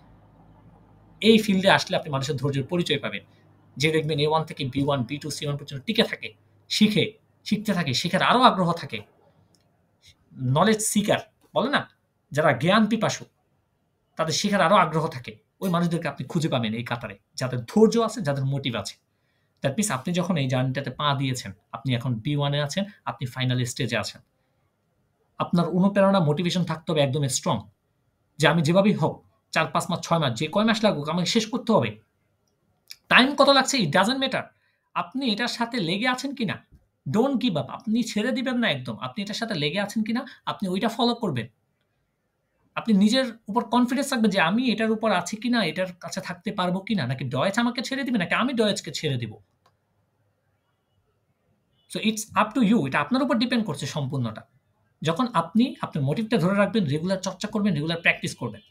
এই ফিল্ডে আসলে আপনি মানুষের ধৈর্যের পরিচয় পাবেন। যে দেখবেন A1 থেকে B1, B2, C1 পর্যন্ত টিকে থাকে, শিখতে থাকে, শেখার আরো আগ্রহ থাকে। নলেজ সিকার বলে না, যারা জ্ঞান পিপাসু, তাদের শেখার আরো আগ্রহ থাকে। ওই মানুষদেরকে আপনি খুঁজে পাবেন এই কাতারে, যাদের ধৈর্য আছে, যাদের মোটিভ আছে। দ্যাট মিনস আপনি যখন এই জার্নিটাতে পা দিয়েছেন, আপনি এখন B1 এ আছেন, আপনি ফাইনাল স্টেজে আছেন। আপনার অনুপ্রেরণা, মোটিভেশন থাকতে হবে একদম স্ট্রং, যে আমি যেভাবেই হোক 4, 5 মাস, 6 মাস, যে কয় মাস লাগুক আমাকে শেষ করতে হবে। টাইম কত লাগছে, ইট ডাজন্ট ম্যাটার। আপনি এটার সাথে লেগে আছেন কিনা, ডোন্ট গিভ আপ। আপনি ছেড়ে দিবেন না একদম। আপনি এটার সাথে লেগে আছেন কিনা, আপনি ওইটা ফলো করবেন। আপনি নিজের উপর কনফিডেন্স রাখবেন যে আমি এটার উপর আছি কিনা, এটার কাছে থাকতে পারবো কিনা, নাকি ডয়েচ আমাকে ছেড়ে দিবে, নাকি আমি ডয়েচকে ছেড়ে দিব। So it's up to you. এটা আপনার উপর ডিপেন্ড করছে সম্পূর্ণটা। যখন আপনি আপনার মোটিভটা ধরে রাখবেন, রেগুলার চর্চা করবেন, রেগুলার প্র্যাকটিস করবেন,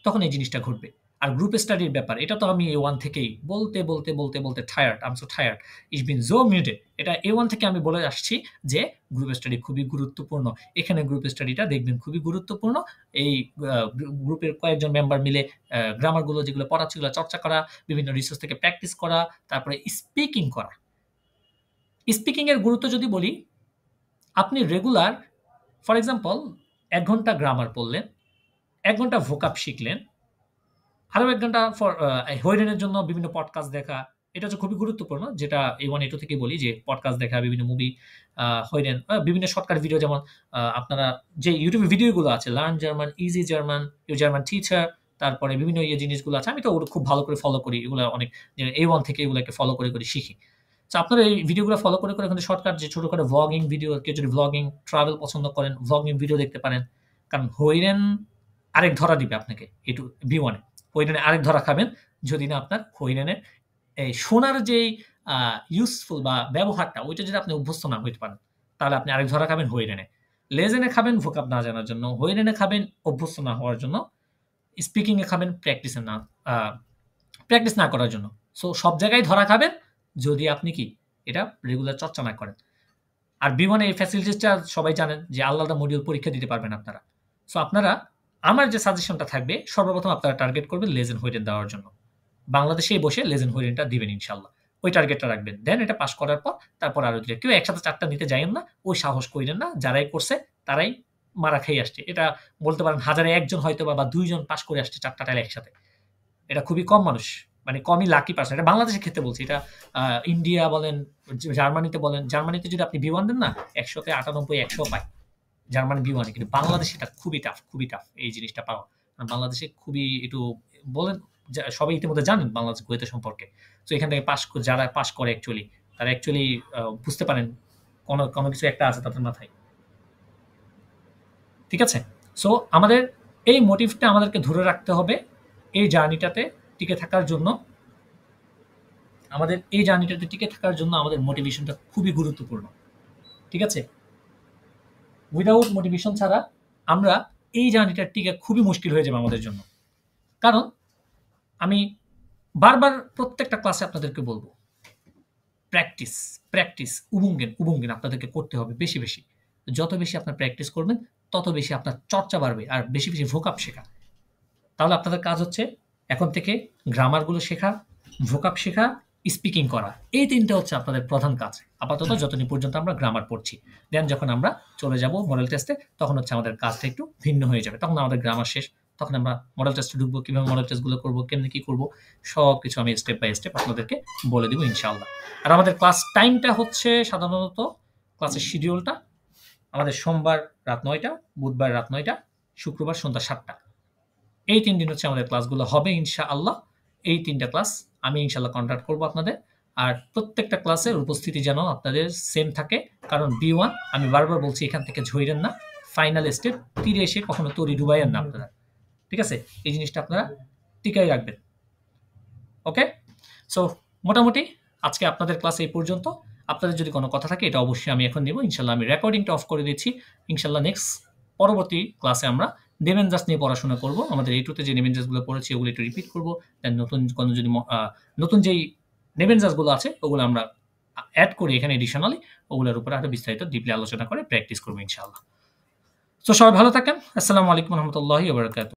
তখন এই জিনিসটা ঘটবে। আর গ্রুপ স্টাডির ব্যাপার, এটা তো আমি A1 থেকেই বলতে tired, I am so tired, it's been so muted. এটা A1 থেকে আমি বলে আসছি যে গ্রুপ স্টাডি খুবই গুরুত্বপূর্ণ। এখানে গ্রুপ স্টাডিটা দেখবেন খুবই গুরুত্বপূর্ণ। এই গ্রুপের কয়েকজন মেম্বার মিলে গ্রামারগুলো যেগুলো পড়াচ্ছে, সেগুলো চর্চা করা, বিভিন্ন রিসোর্স থেকে প্র্যাকটিস করা, তারপরে স্পিকিং করা। স্পিকিংয়ের গুরুত্ব যদি বলি, আপনি রেগুলার, ফর এক্সাম্পল 1 ঘন্টা গ্রামার পড়লেন, 1 ঘন্টা ভোকাব শিখলেন, আরও 1 ঘন্টা হোয়াইরেনের জন্য বিভিন্ন পডকাস্ট দেখা। এটা হচ্ছে খুবই গুরুত্বপূর্ণ, যেটা A1, A2 থেকে বলি, যে পডকাস্ট দেখা, বিভিন্ন মুভি, হোয়াইরেন, বিভিন্ন শর্টকাট ভিডিও, যেমন আপনারা যে ইউটিউবে ভিডিওগুলো আছে, learn German, easy German, you German teacher, তারপরে বিভিন্ন জিনিসগুলো আছে, আমি তো ওগুলো খুব ভালো করে ফলো করি। এগুলো অনেক A1 থেকে এগুলোকে ফলো করে শিখি। তো আপনারা এই ভিডিওগুলো ফলো করে কিন্তু শর্টকাট যে ছোটখাটো ভ্লগিং ভিডিও, কেউ যদি ভ্লগিং, ট্রাভেল পছন্দ করেন, ভ্লগিং ভিডিও দেখতে পারেন। কারণ হোয়াইরেন আরেক ধরা দিবে আপনাকে একটু B1 এ। হোয়াইরেনে আরেক ধরা খাবেন যদি না আপনার হোয়াইরেনের এই শোনার যেই ইউজফুল বা ব্যবহারটা, ওইটা যদি আপনি অভ্যস্ত না হইতে পারেন, তাহলে আপনি আরেক ধরা খাবেন হোয়াইরেনে। লেজেনে খাবেন ভোকাব না জানার জন্য, হোয়াইরেনে খাবেন অভ্যস্ত না হওয়ার জন্য, স্পিকিংয়ে খাবেন প্র্যাকটিস না করার জন্য। সো সব জায়গায় ধরা খাবেন যদি আপনি কি এটা রেগুলার চর্চা না করেন। আর B1 এই ফ্যাসিলিটিসটা সবাই জানেন যে আলাদা মডিউল পরীক্ষা দিতে পারবেন আপনারা। সো আপনারা, আমার যে সাজেশনটা থাকবে, সর্বপ্রথম আপনারা টার্গেট করবেন লেজেন্ড হোয়াইরেন দেওয়ার জন্য। বাংলাদেশেই বসে লেজেন্ড হোয়াইরেনটা দিবেন ইনশাল্লাহ। ওই টার্গেটটা রাখবেন। দেন এটা পাস করার পর তারপর আরো দিলে, কেউ একসাথে 4টা নিতে যাইয়েন না, ওই সাহস কইরেন না। যারাই করছে তারাই মারা খেয়ে আসছে। এটা বলতে পারেন 1000-এ 1 জন হয়তো বা 2 জন পাস করে আসছে 4টা টাইল একসাথে। এটা খুবই কম মানুষ। মানে কমই লাকি পার্সন। এটা বাংলাদেশের ক্ষেত্রে বলছি। এটা ইন্ডিয়া বলেন, জার্মানিতে বলেন। জার্মানিতে যদি আপনি B1 দেন না 100 তে 98 100 পায় জার্মান B1 এ। কিন্তু বাংলাদেশে এটা খুবই টাফ এই জিনিসটা পাওয়া। কারণ বাংলাদেশে খুবই একটু বলেন সবাই ইতিমধ্যে জানেন বাংলাদেশ কুয়েত সম্পর্কে। সো এখান থেকে যারা পাস করে অ্যাকচুয়ালি তারা অ্যাকচুয়ালি বুঝতে পারেন কোনো কিছু একটা আছে তাদের মাথায়। ঠিক আছে? সো আমাদের এই মোটিভটা আমাদেরকে ধরে রাখতে হবে এই জার্নিটাতে টিকে থাকার জন্য। আমাদের মোটিভেশনটা খুবই গুরুত্বপূর্ণ। ঠিক আছে? উইদাউট মোটিভেশন ছাড়া আমরা এই জার্নিটা টিকে খুবই মুশকিল হয়ে যাবে আমাদের জন্য। কারণ আমি বারবার প্রত্যেকটা ক্লাসে আপনাদেরকে বলবো, প্র্যাকটিস উবুঙ্গেন আপনাদেরকে করতে হবে বেশি। যত বেশি আপনার প্র্যাকটিস করবেন তত বেশি আপনার চর্চা বাড়বে আর বেশি ভোকাব শেখা। তাহলে আপনাদের কাজ হচ্ছে এখন থেকে গ্রামারগুলো শেখা, ভোকাব শেখা, স্পিকিং করা। এই তিনটা হচ্ছে আপনাদের প্রধান কাজ আপাতত, যতদিন পর্যন্ত আমরা গ্রামার পড়ছি। দেন যখন আমরা চলে যাব মডেল টেস্টে, তখন হচ্ছে আমাদের কাজটা একটু ভিন্ন হয়ে যাবে। তখন আমাদের গ্রামার শেষ, তখন আমরা মডেল টেস্টে ঢুকবো। কীভাবে মডেল টেস্টগুলো করবো, কেমনি কী করবো, সব কিছু আমি স্টেপ বাই স্টেপ আপনাদেরকে বলে দেবো ইনশাআল্লাহ। আর আমাদের ক্লাস টাইমটা হচ্ছে সাধারণত ক্লাসের শিডিউলটা আমাদের সোমবার রাত 9টা, বুধবার রাত 9টা, শুক্রবার সন্ধ্যা 7টা। এই 3 দিন হচ্ছে আমাদের ক্লাসগুলো হবে ইনশাআল্লাহ। এই 3টা ক্লাস আমি ইনশাআল্লাহ কন্ডাক্ট করবো আপনাদের। আর প্রত্যেকটা ক্লাসের উপস্থিতি যেন আপনাদের সেম থাকে, কারণ B1 আমি বারবার বলছি এখান থেকে ঝইরেন না, ফাইনাল স্টেপ তীরে এসে কখনো তরি ডুবাইয়েন না আপনারা। ঠিক আছে? এই জিনিসটা আপনারা টিকাই রাখবেন। ওকে? সো মোটামুটি আজকে আপনাদের ক্লাস এই পর্যন্ত। আপনাদের যদি কোনো কথা থাকে এটা অবশ্যই আমি এখন নেব ইনশাআল্লাহ। আমি রেকর্ডিংটা অফ করে দিচ্ছি। ইনশাআল্লাহ পরবর্তী ক্লাসে আমরা নেভেনজাস নিয়ে পড়াশোনা করব। আমাদের A2 যে নেভেনজাসগুলো পড়েছি ওগুলো একটু রিপিট করব। দেন নতুন যেই নেভেনজাসগুলো আছে ওগুলো আমরা অ্যাড করি এখানে এডিশনালি, ওগুলোর উপরে আরো বিস্তারিত ডিপলি আলোচনা করে প্র্যাকটিস করবো ইনশাআল্লাহ। তো সবাই ভালো থাকেন। আসসালামু আলাইকুম ওয়া রাহমাতুল্লাহি ওয়া বারাকাতুহু।